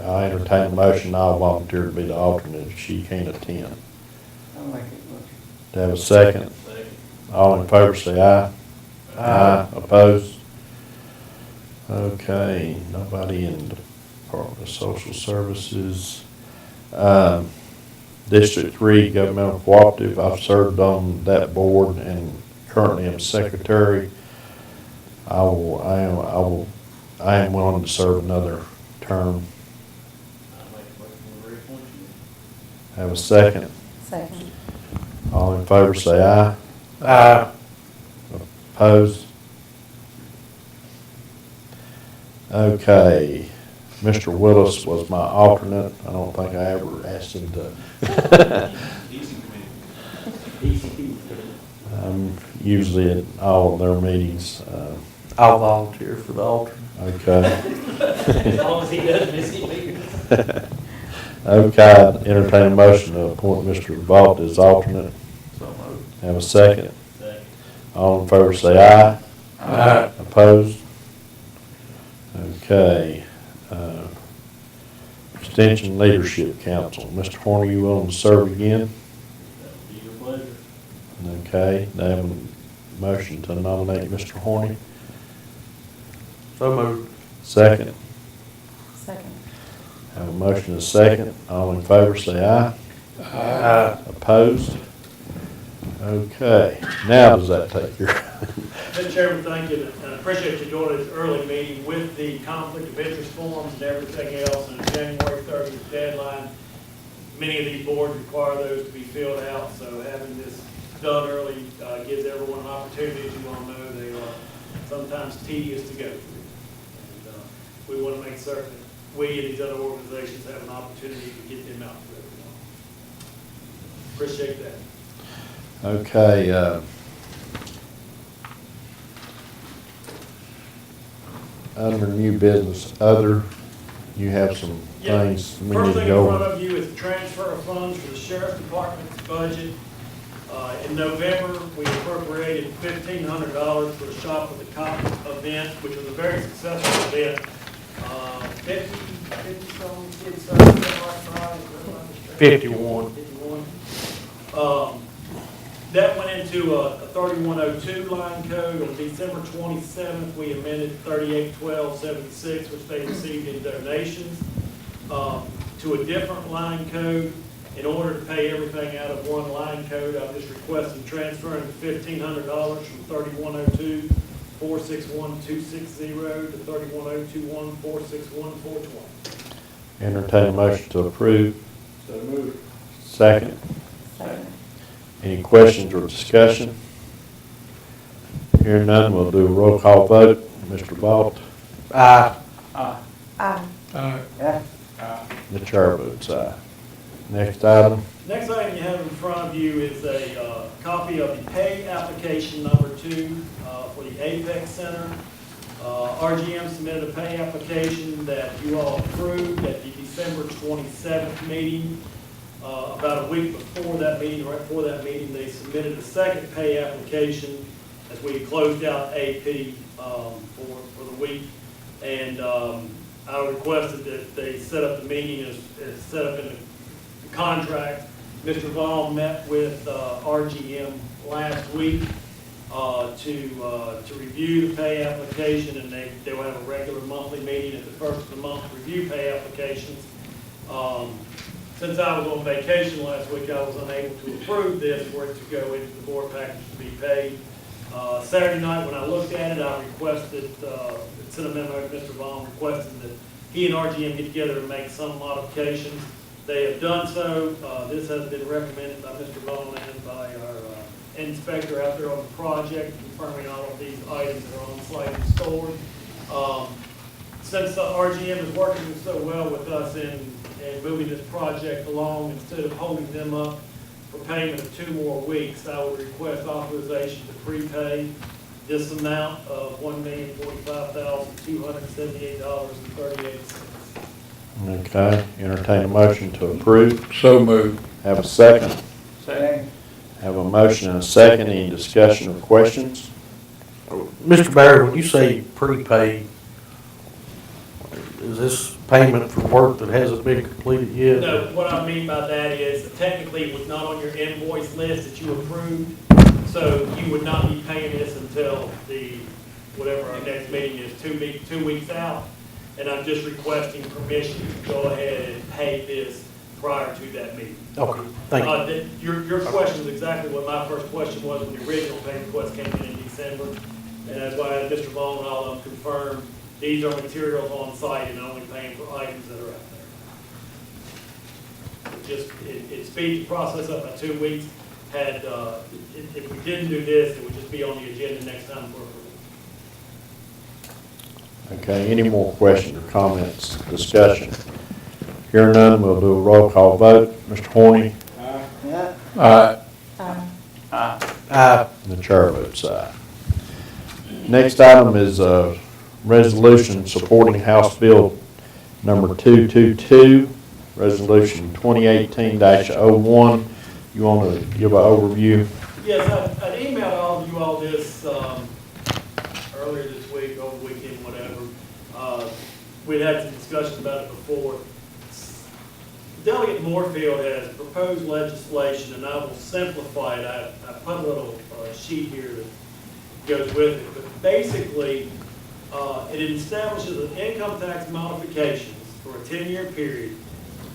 I entertain a motion, I'll volunteer to be the alternate if she can't attend. I'll make it motion. To have a second? Second. All in favor say aye. Aye. Opposed? Okay, nobody in the Department of Social Services. District 3 Governmental Cooperative, I've served on that board and currently am secretary. I am willing to serve another term. I'll make a motion to reappoint you. Have a second? Second. All in favor say aye. Aye. Opposed? Okay, Mr. Willis was my alternate. I don't think I ever asked him to. Easy committee. I'm usually at all of their meetings. I'll volunteer for the alternate. Okay. As long as he doesn't miss any meetings. Okay, entertain a motion to appoint Mr. Vaught as alternate. So moved. Have a second? Second. All in favor say aye. Aye. Opposed? Okay. Extension Leadership Council. Mr. Horner, you willing to serve again? That would be your pleasure. Okay, do I have a motion to nominate Mr. Horny? So moved. Second. Second. Have a motion and a second. All in favor say aye. Aye. Opposed? Okay, now does that take your, Mr. Chairman, thank you, and I appreciate you doing this early meeting with the conflict of interest forms and everything else, and the January 30th deadline. Many of these boards require those to be filled out, so having this done early gives everyone an opportunity. As you all know, they are sometimes tedious to go through. And we want to make certain that we and these other organizations have an opportunity to get them out to everyone. Appreciate that. okay, under new business, other, you have some Yeah. things we need First to thing in go front over. of you is transfer of funds for the sheriff's department's budget. In November, we appropriated $1,500 for the Shop with the Cop event, which was a very successful event. 50 some kids, something like that. 51. 51. That went into a 3102 line code. On December 27th, we amended 381276, which they received in donations, to a different line code. In order to pay everything out of one line code, I'm just requesting transferring $1,500 from 3102-461-260 to 3102-461-420. Entertain a motion to approve. So moved. Second. Second. Any questions or discussion? Hearing none, we'll do a roll call vote. Mr. Vaught. Aye. Aye. Yeah. The chair votes aye. Next item. Next item you have in front of you is a copy of the pay application number 2 for the Apex Center. RGM submitted a pay application that you all approved at the December 27th meeting. About a week before that meeting, right before that meeting, they submitted a second pay application as we closed out AP for the week. And I requested that they set up the meeting as set up in the contract. Mr. Vaughn met with RGM last week to review the pay application, and they will have a regular monthly meeting at the first of the month to review pay applications. Since I was on vacation last week, I was unable to approve this for it to go into the board package to be paid. Saturday night when I looked at it, I requested, sent a memo to Mr. Vaughn requesting that he and RGM get together and make some modifications. They have done so. This has been recommended by Mr. Vaughn and by our inspector out there on the project, confirming all of these items that are on site and stored. Since RGM is working so well with us in moving this project along, instead of holding them up for payment of 2 more weeks, I would request authorization to prepay this amount of $1,045,278.38. Okay, entertain a motion to approve. So moved. Have a second. Second. Have a motion and a second. Any discussion or questions? Mr. Barry, when you say prepaid, is this payment for work that hasn't been completed yet? No, what I mean by that is technically it was not on your invoice list that you approved, so you would not be paying this until whatever our next meeting is, 2 weeks out. And I'm just requesting permission to go ahead and pay this prior to that meeting. Okay, thank you. Your question is exactly what my first question was when the original pay request came in December. And that's why I had Mr. Vaughn and all of them confirm these are materials on site and only paying for items that are out there. It speeds the process up by 2 weeks. If we didn't do this, it would just be on the agenda next time for approval. Okay, any more questions or comments, discussion? Hearing none, we'll do a roll call vote. Mr. Horny? Yeah. Aye. Aye. The chair votes aye. Next item is a resolution supporting House Bill number 222, resolution 2018-01. You want to give an overview? Yes, I emailed all of you all this earlier this week, over the weekend, whatever. We'd had some discussions about it before. Delegate Moorfield has proposed legislation, and I will simplify it. I put a little sheet here that goes with it. But basically, it establishes an income tax modifications for a 10-year period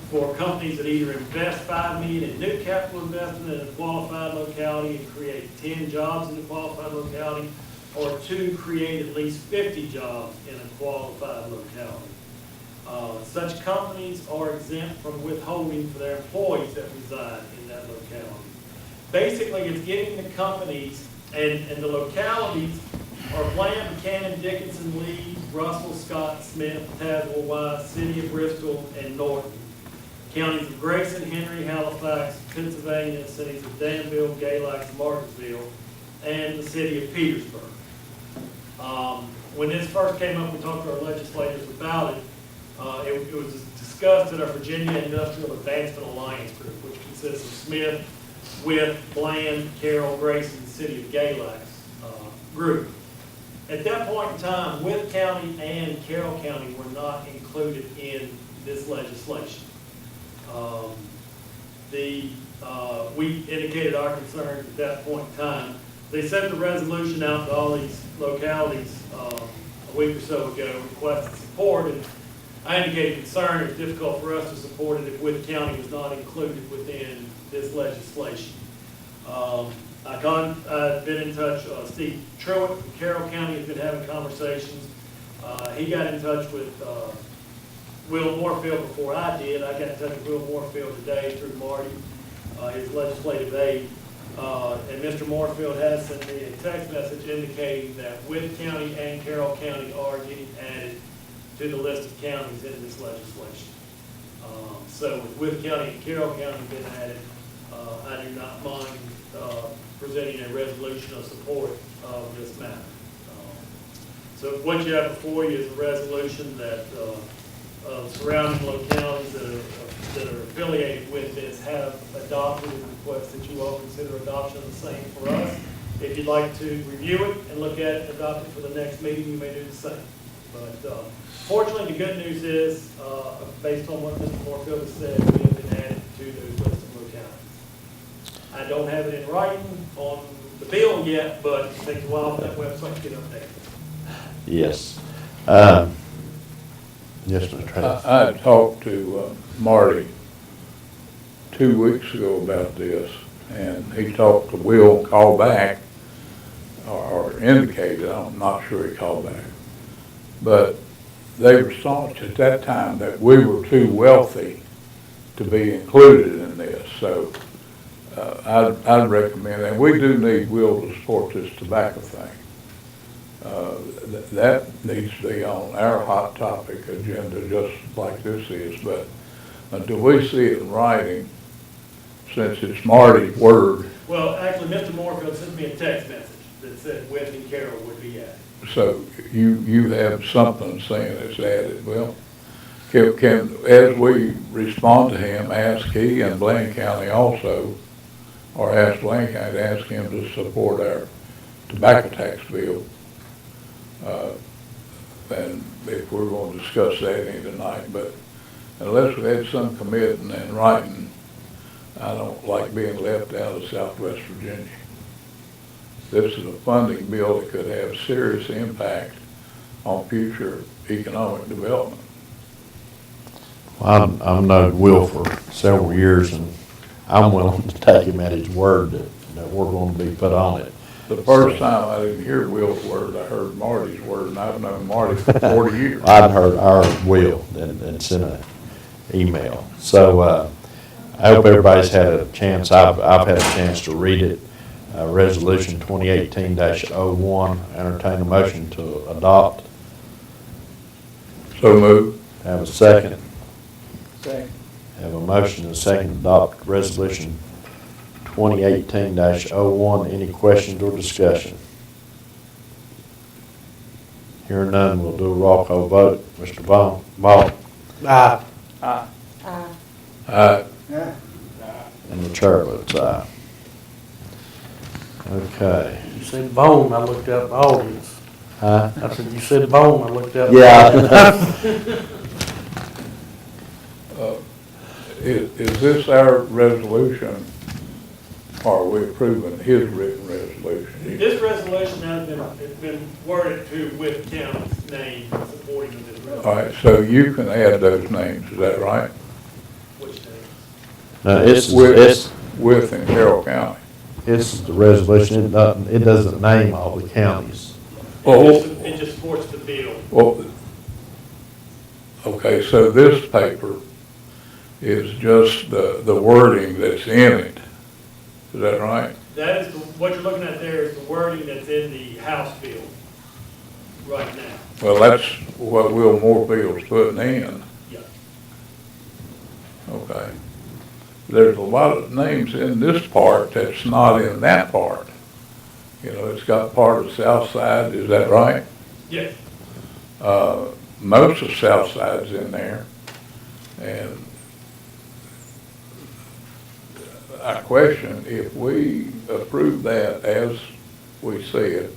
for companies that either invest $5 million in new capital investment in a qualified locality and create 10 jobs in a qualified locality, or 2, create at least 50 jobs in a qualified locality. Such companies are exempt from withholding for their employees that reside in that locality. Basically, it's giving the companies and the localities are Bland, Buchanan, Dickinson, Lee, Russell, Scott, Smith, Tazewell, Wythe, City of Bristol, and Norton. Counties of Grayson, Henry, Halifax, Pennsylvania, cities of Danville, Galax, Martinsville, and the city of Petersburg. When this first came up, we talked to our legislators about it. It was discussed at our Virginia Industrial Advancement Alliance group, which consists of Smith, Wythe, Bland, Carroll, Grayson, City of Galax group. At that point in time, Wythe County and Carroll County were not included in this legislation. We indicated our concerns at that point in time. They sent the resolution out to all these localities a week or so ago, requesting support, and I indicated concern, it's difficult for us to support it if Wythe County was not included within this legislation. I've been in touch, Steve Truitt from Carroll County has been having conversations. He got in touch with Will Moorfield before I did. I got in touch with Will Moorfield today through Marty, his legislative aide. And Mr. Moorfield has sent me a text message indicating that Wythe County and Carroll County are getting added to the list of counties in this legislation. So with Wythe County and Carroll County being added, I do not mind presenting a resolution of support of this matter. So what you have before you is a resolution that surrounding localities that are affiliated with this have adopted and request that you all consider adoption of the same for us. If you'd like to review it and look at it and adopt it for the next meeting, you may do the same. But fortunately, the good news is, based on what Mr. Moorfield has said, we have been added to those list of localities. I don't have it in writing on the bill yet, but it takes a while for that website to get updated. Yes. Yes, Mr. Travis. I talked to Marty 2 weeks ago about this, and he talked to Will, called back, or indicated, I'm not sure he called back, but they responded at that time that we were too wealthy to be included in this. So I'd recommend, and we do need Will to support this tobacco thing. That needs to be on our hot topic agenda, just like this is. But until we see it in writing, since it's Marty's word. Well, actually, Mr. Moorfield sent me a text message that said Wythe and Carroll would be added. So you have something saying it's added. Well, can as we respond to him, ask he and Blaine County also, or ask Blaine County to ask him to support our tobacco tax bill. And if we're going to discuss that any tonight, but unless we had some commitment in writing, I don't like being left out of Southwest Virginia. This is a funding bill that could have serious impact on future economic development. Well, I've known Will for several years, and I'm willing to take him at his word that we're going to be put on it. The first time I didn't hear Will's word, I heard Marty's word, and I've known Marty for 40 years. I'd heard our Will and sent an email. So I hope everybody's had a chance. I've had a chance to read it. Resolution 2018-01, entertain a motion to adopt. So moved. Have a second. Second. Have a motion and a second to adopt resolution 2018-01. Any questions or discussion? Hearing none, we'll do a roll call vote. Mr. Ball? Aye. Aye. Yeah. And the chair votes aye. Okay. You said bone, I looked out the audience. Huh? I said, you said bone, I looked out. Yeah. Is this our resolution, or are we approving his written resolution? This resolution has been worded to Wythe County's name supporting of this resolution. All right, so you can add those names, is that right? Which names? No, it's Wythe and Carroll County. It's the resolution. It doesn't name all the counties. It just supports the bill. Well, okay, so this paper is just the wording that's in it. Is that right? That is, what you're looking at there is the wording that's in the House bill right now. Well, that's what Will Moorfield's putting in. Yeah. Okay. There's a lot of names in this part that's not in that part. You know, it's got part of South Side, is that right? Yes. Most of South Side's in there. And I question, if we approve that as we said,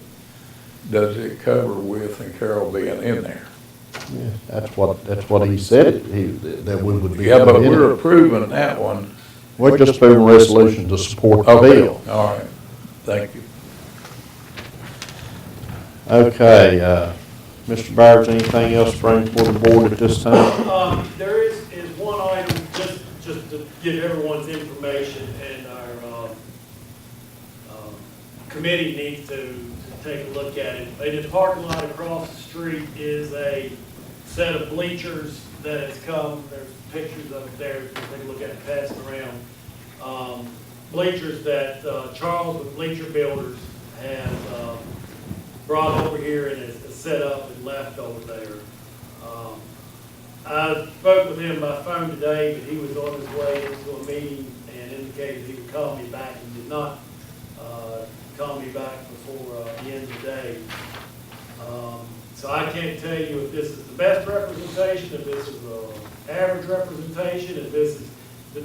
does it cover Wythe and Carroll being in there? Yeah, that's what he said, that we would be. Yeah, but we're approving that one. We're just approving a resolution to support the bill. All right, thank you. Okay, Mr. Byers, anything else to bring before the board at this time? There is one item, just to give everyone's information, and our committee needs to take a look at it. In the parking lot across the street is a set of bleachers that has come. There's pictures of it there, you can take a look at it, pass it around. Bleachers that Charles with Bleacher Builders has brought over here and is set up and left over there. I spoke with him by phone today, but he was on his way into a meeting and indicated he would call me back, and did not call me back before the end of the day. So I can't tell you if this is the best representation, if this is the average representation, if this is,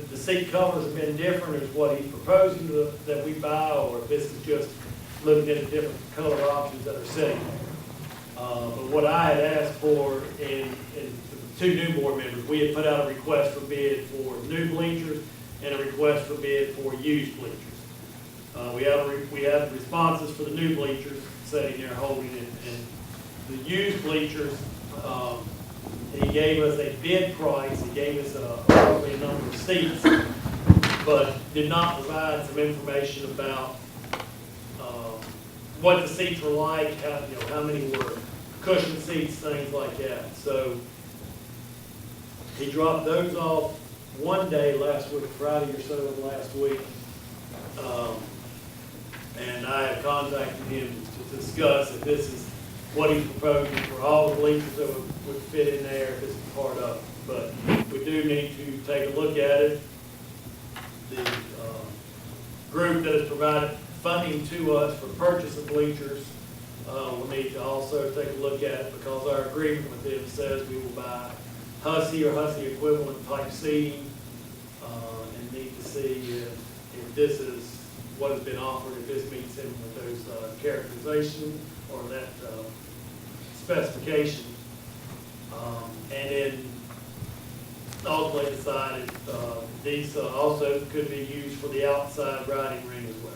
the seat colors have been different, is what he's proposing that we buy, or if this is just looking at the different color options that are sitting there. But what I had asked for in the two new board members, we had put out a request for bid for new bleachers and a request for bid for used bleachers. We have responses for the new bleachers sitting there holding it, and the used bleachers, he gave us a bid price, he gave us probably a number of seats, but did not provide some information about what the seats were like, how many were cushion seats, things like that. So he dropped those off one day last week, Friday or so of last week. And I have contacted him to discuss if this is what he's proposing for all the bleachers that would fit in there, if this is part of it. But we do need to take a look at it. The group that has provided funding to us for purchase of bleachers will need to also take a look at it, because our agreement with them says we will buy Hussey or Hussey equivalent type seating, and need to see if this is what has been offered, if this meets in with those characterization or that specification. And then ultimately decided these also could be used for the outside riding ring as well.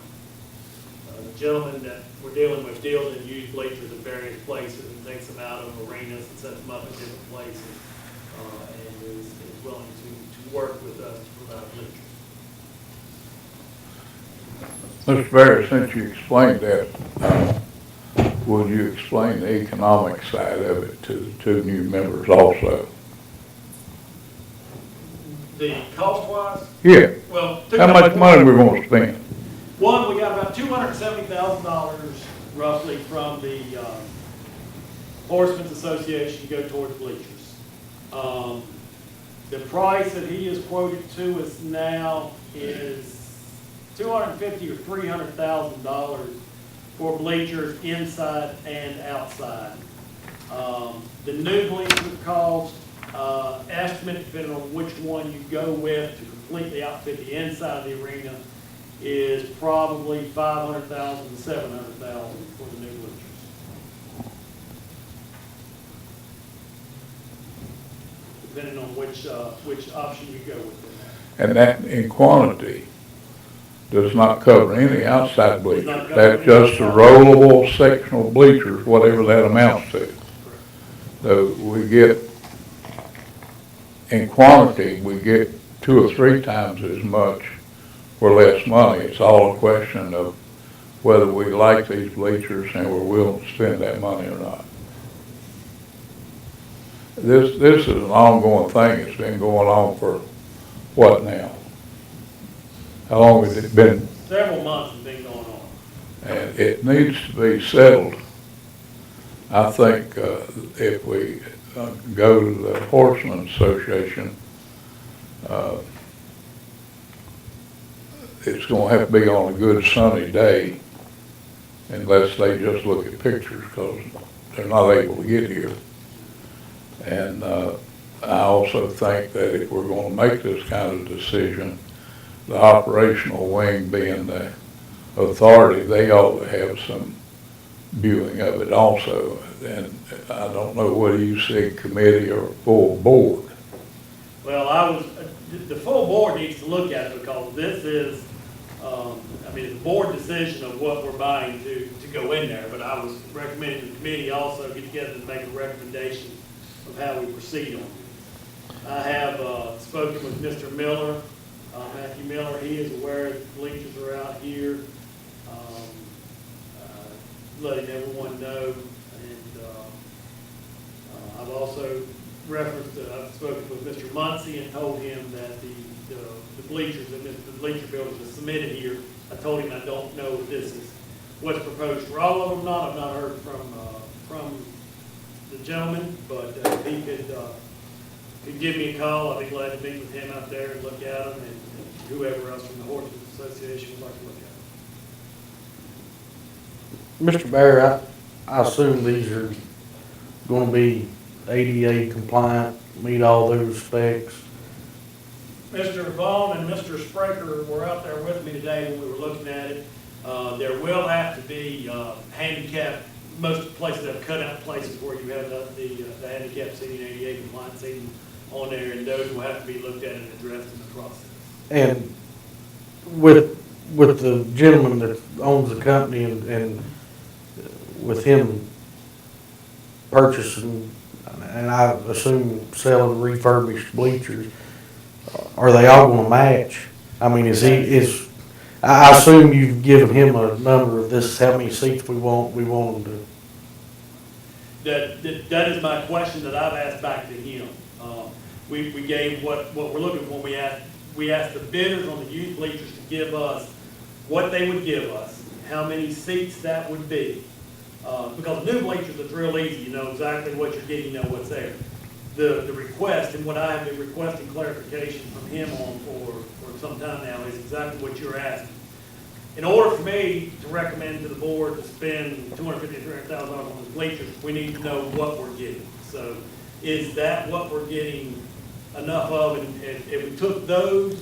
The gentleman that we're dealing with deals in used bleachers in various places and takes them out of arenas and sets them up in different places, and is willing to work with us to provide bleachers. Mr. Barrett, since you explained that, would you explain the economic side of it to the two new members also? The cost wise? Yeah. Well, How much money we're gonna spend? one, we got about $270,000 roughly from the Horsemen's Association to go towards bleachers. The price that he has quoted to us now is $250,000 or $300,000 for bleachers inside and outside. The new bleacher cost estimate, depending on which one you go with to completely outfit the inside of the arena, is probably $500,000 to $700,000 for the new bleachers. Depending on which option you go with. And that in quantity does not cover any outside bleachers. That's just the rollable sectional bleachers, whatever that amounts to. So we get, in quantity, we get 2 or 3 times as much for less money. It's all a question of whether we like these bleachers and we're willing to spend that money or not. This is an ongoing thing. It's been going on for what now? How long has it been? Several months has been going on. And it needs to be settled. I think if we go to the Horsemen's Association, it's going to have to be on a good sunny day, unless they just look at pictures, because they're not able to get here. And I also think that if we're going to make this kind of decision, the operational wing being the authority, they ought to have some viewing of it also. And I don't know whether you say committee or full board. Well, the full board needs to look at it, because this is I mean, it's a board decision of what we're buying to go in there, but I was recommending the committee also get together and make a recommendation of how we proceed on it. I have spoken with Mr. Miller, Matthew Miller. He is aware that the bleachers are out here, letting everyone know. And I've also referenced, I've spoken with Mr. Muncie and told him that the bleachers, that the bleacher builders are submitted here. I told him I don't know if this is what's proposed for all of them or not. I've not heard from the gentleman, but if he could give me a call, I'd be glad to meet with him out there and look at them, and whoever else from the Horses Association would like to look at them. Mr. Bear, I assume these are gonna be ADA compliant, meet all those specs? Mr. Vaughn and Mr. Spraker were out there with me today when we were looking at it. There will have to be handicap, most places have cut out places where you have the handicap seating, ADA compliant seating on there, and those will have to be looked at and addressed in the process. And with the gentleman that owns the company and with him purchasing, and I assume selling refurbished bleachers, are they all gonna match? I mean, I assume you've given him a number of this, how many seats we want them to. That is my question that I've asked back to him. We gave what we're looking for. We asked the bidders on the used bleachers to give us what they would give us, how many seats that would be. Because new bleachers, it's real easy. You know exactly what you're getting, you know what's there. The request, and what I have been requesting clarification from him on for some time now, is exactly what you're asking. In order for me to recommend to the board to spend $250,000 to $300,000 on those bleachers, we need to know what we're getting. So is that what we're getting enough of? And if we took those,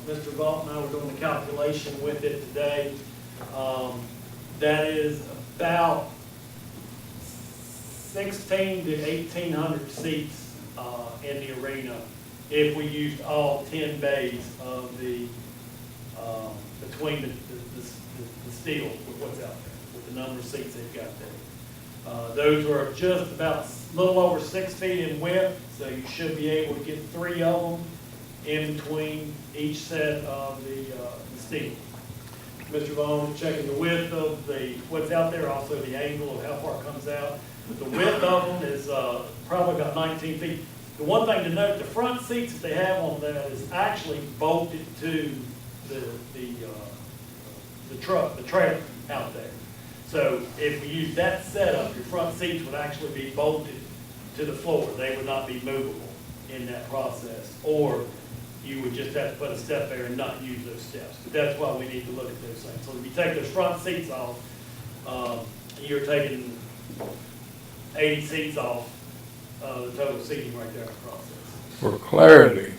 Mr. Vaughn and I were doing the calculation with it today, that is about 1,600 to 1,800 seats in the arena if we used all 10 bays of the between the steel with what's out there, with the number of seats they've got there. Those are just about a little over 6 feet in width, so you should be able to get 3 of them in between each set of the steel. Mr. Vaughn is checking the width of what's out there, also the angle of how far it comes out. The width of them is probably about 19 feet. The one thing to note, the front seats that they have on that is actually bolted to the truck, the trailer out there. So if we use that setup, your front seats would actually be bolted to the floor. They would not be movable in that process. Or you would just have to put a step there and not use those steps. But that's why we need to look at those things. So if you take those front seats off, you're taking 80 seats off the total seating right there in the process. For clarity,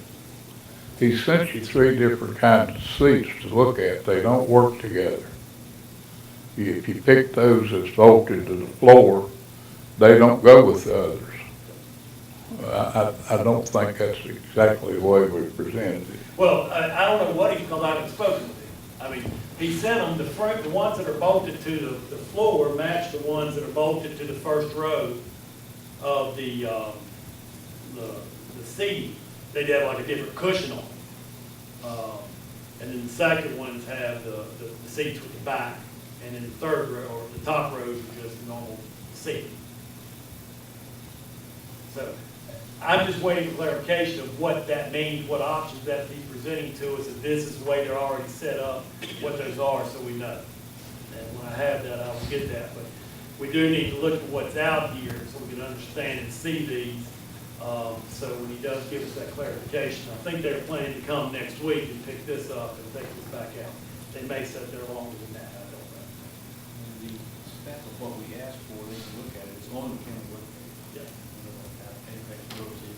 he sent you 3 different kinds of seats to look at. They don't work together. If you pick those that's bolted to the floor, they don't go with the others. I don't think that's exactly the way we presented it. Well, I don't know what because I haven't spoken with him. I mean, he sent them, the ones that are bolted to the floor match the ones that are bolted to the first row of the seat. They'd have like a different cushion on them. And then the second ones have the seats with the back. And then the third row, or the top rows, are just normal seating. So I'm just waiting for clarification of what that means, what options that he's presenting to us, if this is the way they're already set up, what those are, so we know. And when I have that, I will get that. But we do need to look at what's out here so we can understand and see these. So when he does give us that clarification, I think they're planning to come next week and pick this up and take this back out. They may sit there longer than that, I don't know. The spec of what we asked for, they can look at it, it's on the county webpage. Yeah.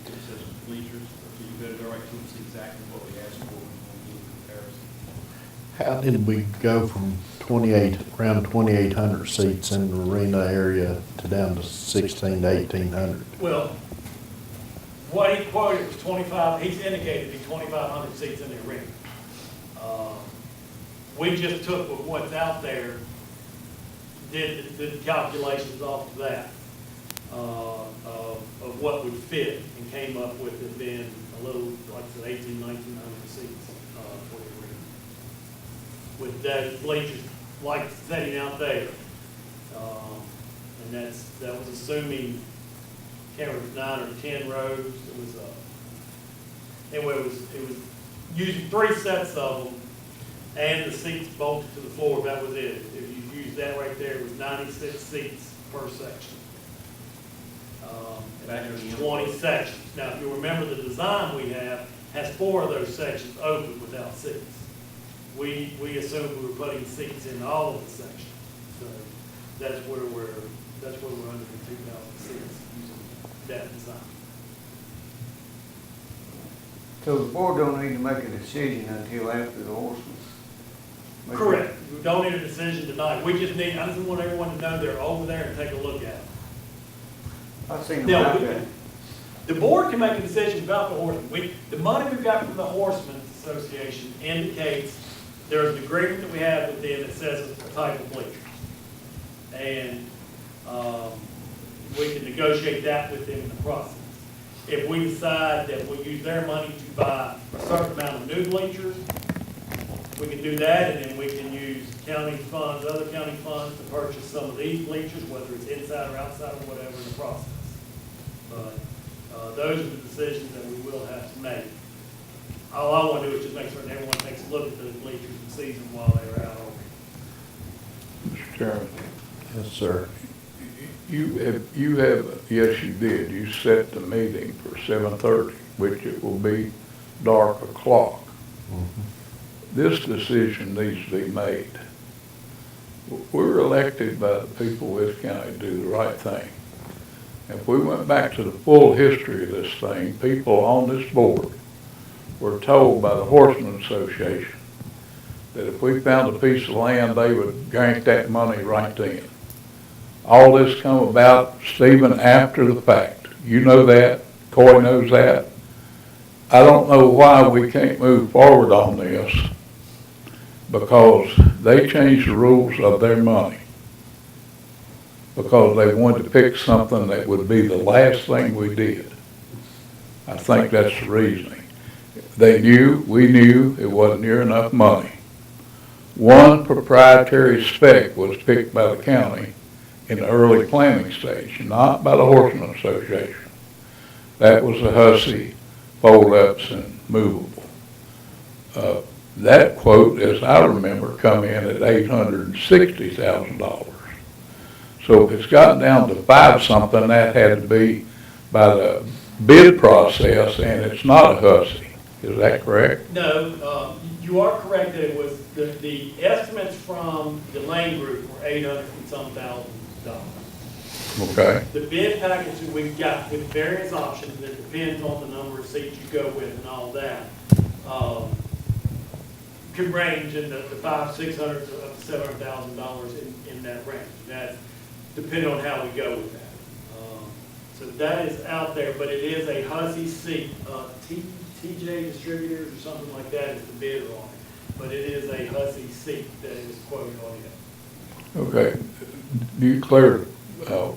It says bleachers, so you better go right to it and see exactly what we asked for and we'll do a comparison. How did we go from around 2,800 seats in the arena area to down to 1,600 to 1,800? Well, what he quoted was 25, he's indicated to be 2,500 seats in the arena. We just took what's out there, did the calculations off of that, of what would fit, and came up with it being a little, like I said, 1,900 seats for the arena. With those bleachers like sitting out there. And that was assuming, can't remember, 9 or 10 rows. It was, anyway, it was using 3 sets of them and the seats bolted to the floor. That was it. If you use that right there, it was 96 seats per section. And there's 20 sections. Now, if you remember, the design we have has 4 of those sections open without seats. We assumed we were putting seats in all of the sections. So that's where we're under the 2,000 seats using that design. So the board don't need to make a decision until after the horsemen? Correct. We don't need a decision tonight. I just want everyone to know they're over there and take a look at it. I've seen them Now, out there. the board can make a decision about the horsemen. The money we've got from the Horsemen's Association indicates there's an agreement that we have with them that says it's a type of bleachers. And we can negotiate that with them in the process. If we decide that we'll use their money to buy a certain amount of new bleachers, we can do that, and then we can use county funds, other county funds to purchase some of these bleachers, whether it's inside or outside or whatever in the process. But those are the decisions that we will have to make. All I want to do is just make certain everyone takes a look at those bleachers and sees them while they're out over. Mr. Chairman, Yes, sir. you have, yes, you did. You set the meeting for 7:30, which it will be dark o'clock. This decision needs to be made. We're elected by the people of this county to do the right thing. If we went back to the full history of this thing, people on this board were told by the Horsemen's Association that if we found a piece of land, they would grant that money right then. All this come about, Stephen, after the fact. You know that, Coy knows that. I don't know why we can't move forward on this, because they changed the rules of their money, because they wanted to pick something that would be the last thing we did. I think that's the reasoning. They knew, we knew it wasn't near enough money. One proprietary spec was picked by the county in the early planning stage, not by the Horsemen's Association. That was the hussy, fold-ups and movable. That quote, as I remember, come in at $860,000. So if it's gotten down to 5-something, that had to be by the bid process, and it's not a hussy. Is that correct? No, you are correct that it was, the estimates from the Lane Group were $800 and some thousand. Okay. The bid package that we've got with various options, that depends on the number of seats you go with and all that, can range in the $500,000, $600,000 to up to $700,000 in that range. That's depending on how we go with that. So that is out there, but it is a hussy seat. TJ Distributors or something like that is the bidder on it. But it is a hussy seat that is quoted on it. Okay. Do you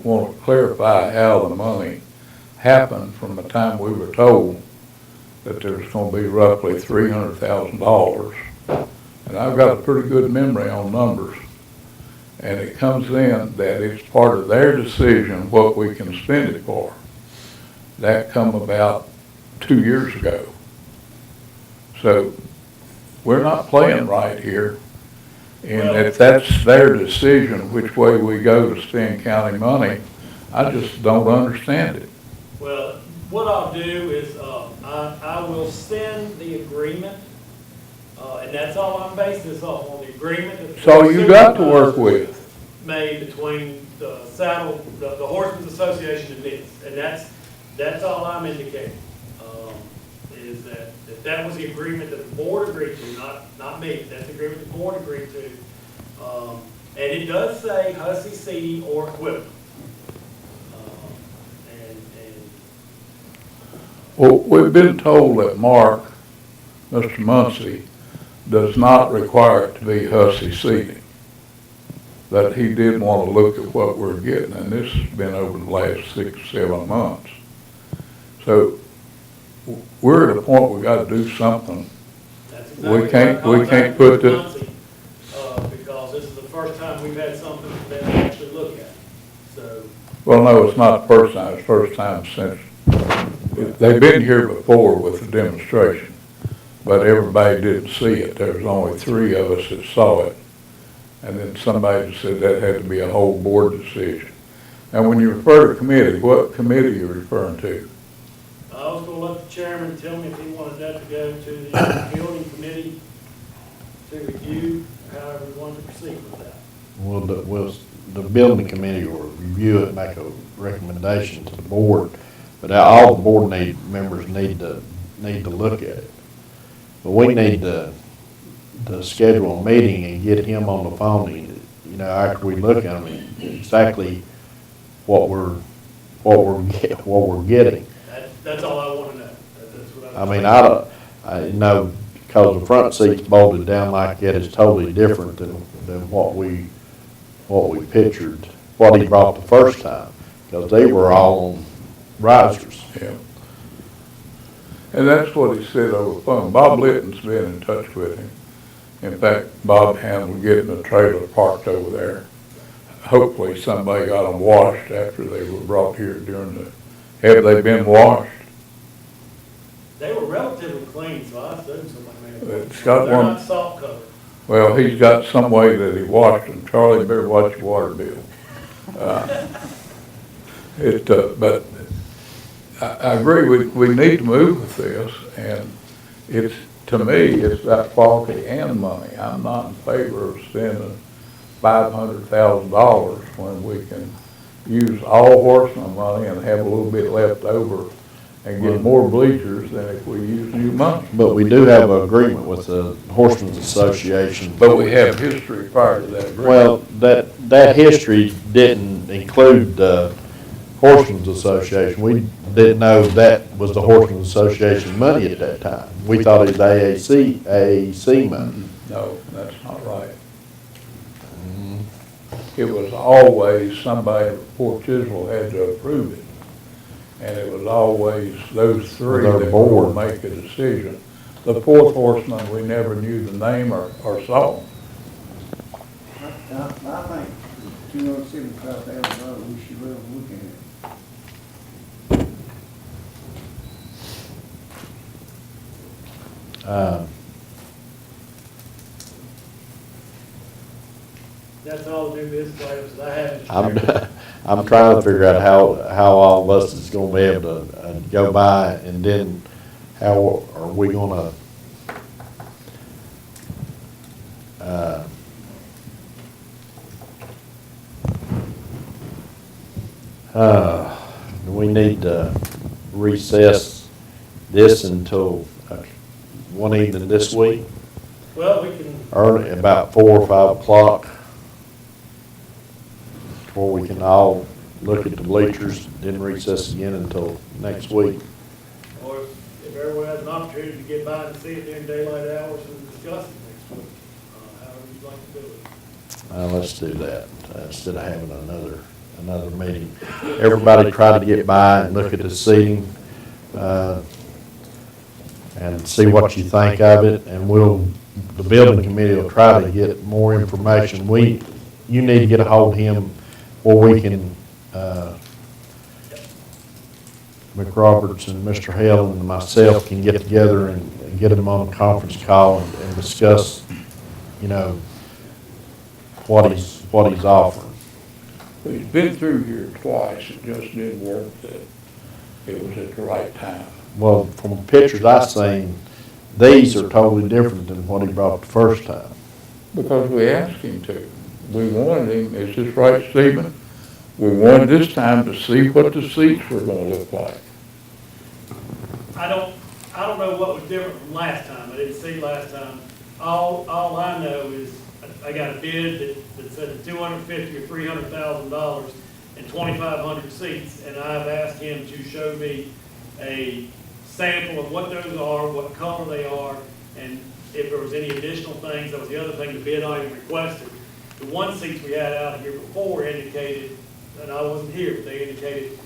want to clarify how the money happened from the time we were told that there's going to be roughly $300,000? And I've got a pretty good memory on numbers. And it comes in that it's part of their decision what we can spend it for. That come about 2 years ago. So we're not playing right here. And if that's their decision, which way we go to spend county money, I just don't understand it. Well, what I'll do is I will send the agreement, and that's all I'm basing this off, on the agreement that the So you got to work with. made between the saddle, the Horsemen's Association and this, and that's all I'm indicating. Is that was the agreement that the board agreed to, not me. That's the agreement the board agreed to. And it does say hussy seating or equipment. Well, we've been told that Mark, Mr. Muncie, does not require it to be hussy seating. But he did want to look at what we're getting, and this has been over the last 6 or 7 months. So we're at a point we got to do something. That's We exactly can't- what I we can't contacted put the- Muncie, because this is the first time we've had something for them to actually look at. So, Well, no, it's not the first time, it's the first time since, they've been here before with the demonstration, but everybody didn't see it. There was only 3 of us that saw it. And then somebody said that had to be a whole board decision. And when you refer to committee, what committee are you referring to? I was gonna let the chairman tell me if he wanted that to go to the building committee to review, or however we wanted to proceed with that. The building committee will review it, make a recommendation to the board, but all the board members need to look at it. But we need to schedule a meeting and get him on the phone, and, you know, after we look at him, exactly what we're getting. That's all I wanna know. That's what I mean, I know, because the front seats bolted down like that is totally different than what we pictured, what he brought the first time, because they were all on risers. Yeah. And that's what he said over the phone. Bob Litton's been in touch with him. In fact, Bob handled getting the trailer parked over there. Hopefully somebody got them washed after they were brought here have they been washed? They were relatively clean, so I assume somebody made it. It's got They're one- not salt covered. Well, he's got some way that he washed them. Charlie, better watch your water bill. But I agree, we need to move with this, and to me, it's about quality and money. I'm not in favor of spending $500,000 when we can use all horseman money and have a little bit left over and get more bleachers than if we use new money. But we do have an agreement with the Horsemen's Association. But we have history prior to that agreement. Well, that history didn't include the Horsemen's Association. We didn't know that was the Horsemen's Association money at that time. We thought it was AAC money. No, that's not right. It was always somebody at Fort Chisholm had to approve it. And it was always those 3 With our that board. would make a decision. The 4th horseman, we never knew the name or saw him. I think $275,000, we should really look at it. That's all the new business items that I have. I'm trying to figure out how all of us is gonna be able to go by, and then how are we gonna, we need to recess this until one evening this week, Well, we can, early, about 4 or 5 o'clock, where we can all look at the bleachers, then recess again until next week. or if everyone has an opportunity to get by and see it during daylight hours and discuss it next week, however you'd like to do it. Let's do that, instead of having another meeting. Everybody try to get by and look at the seating, and see what you think of it, and the building committee will try to get more information. You need to get a hold of him where we can, McRoberts and Mr. Hale and myself can get together and get him on a conference call and discuss, you know, what he's offering. He's been through here twice, it just didn't work that it was at the right time. Well, from the pictures I seen, these are totally different than what he brought the first time. Because we asked him to. We wanted him, is this right, Stephen? We wanted this time to see what the seats were gonna look like. I don't know what was different from last time. I didn't see last time. All I know is I got a bid that said $250,000 or $300,000 and 2,500 seats, and I've asked him to show me a sample of what those are, what color they are, and if there was any additional things. That was the other thing the bid item requested. The one seats we had out here before indicated, and I wasn't here, but they indicated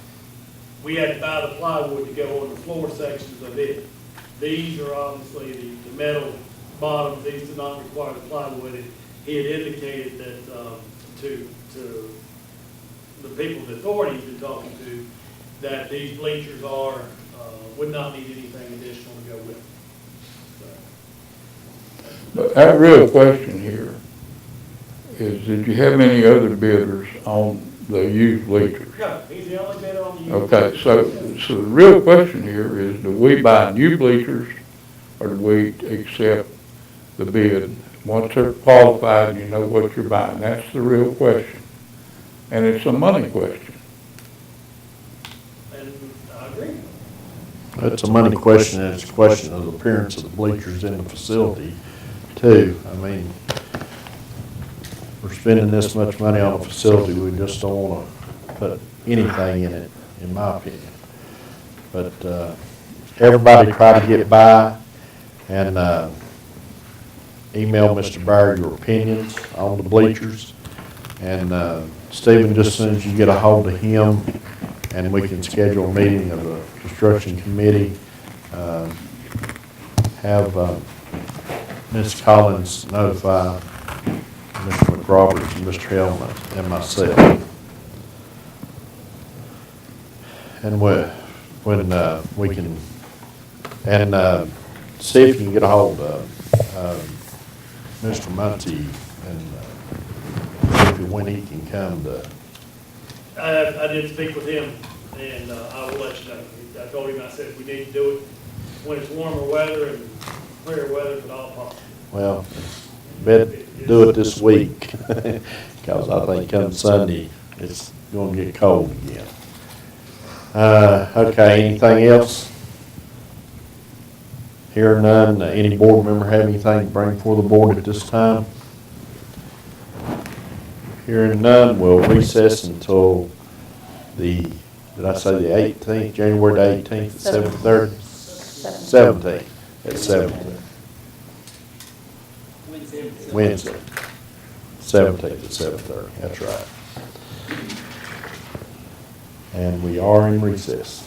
we had to buy the plywood to go on the floor sections of it. These are obviously the metal bottoms, these do not require the plywood. And he had indicated that, to the people the authority's been talking to, that these bleachers would not need anything additional to go with them. But our real question here is, did you have any other bidders on the used bleachers? No, he's the only bidder on the unit. Okay, so the real question here is, do we buy new bleachers or do we accept the bid? Once they're qualified, you know what you're buying. That's the real question. And it's a money question. And I agree. It's a money question, and it's a question of the appearance of the bleachers in the facility, too. I mean, we're spending this much money on a facility, we just don't want to put anything in it, in my opinion. But everybody try to get by and email Mr. Byer your opinions on the bleachers. And Stephen, just as soon as you get a hold of him, and we can schedule a meeting of the construction committee, have Ms. Collins notify Mr. McRoberts and Mr. Hellman and myself. And when we can, and see if you can get a hold of Mr. Muncie and see when he can come to. I did speak with him, and I will let you know. I told him, I said, we need to do it when it's warmer weather and clear weather, if at all possible. Well, better do it this week, because I think come Sunday, it's going to get cold again. Okay, anything else? Hearing none, any board member have anything to bring before the board at this time? Hearing none, we'll recess until did I say the 18th, January the 18th at 7:30? 17th, at 7:30. Wednesday, 17th at 7:30, that's right. And we are in recess.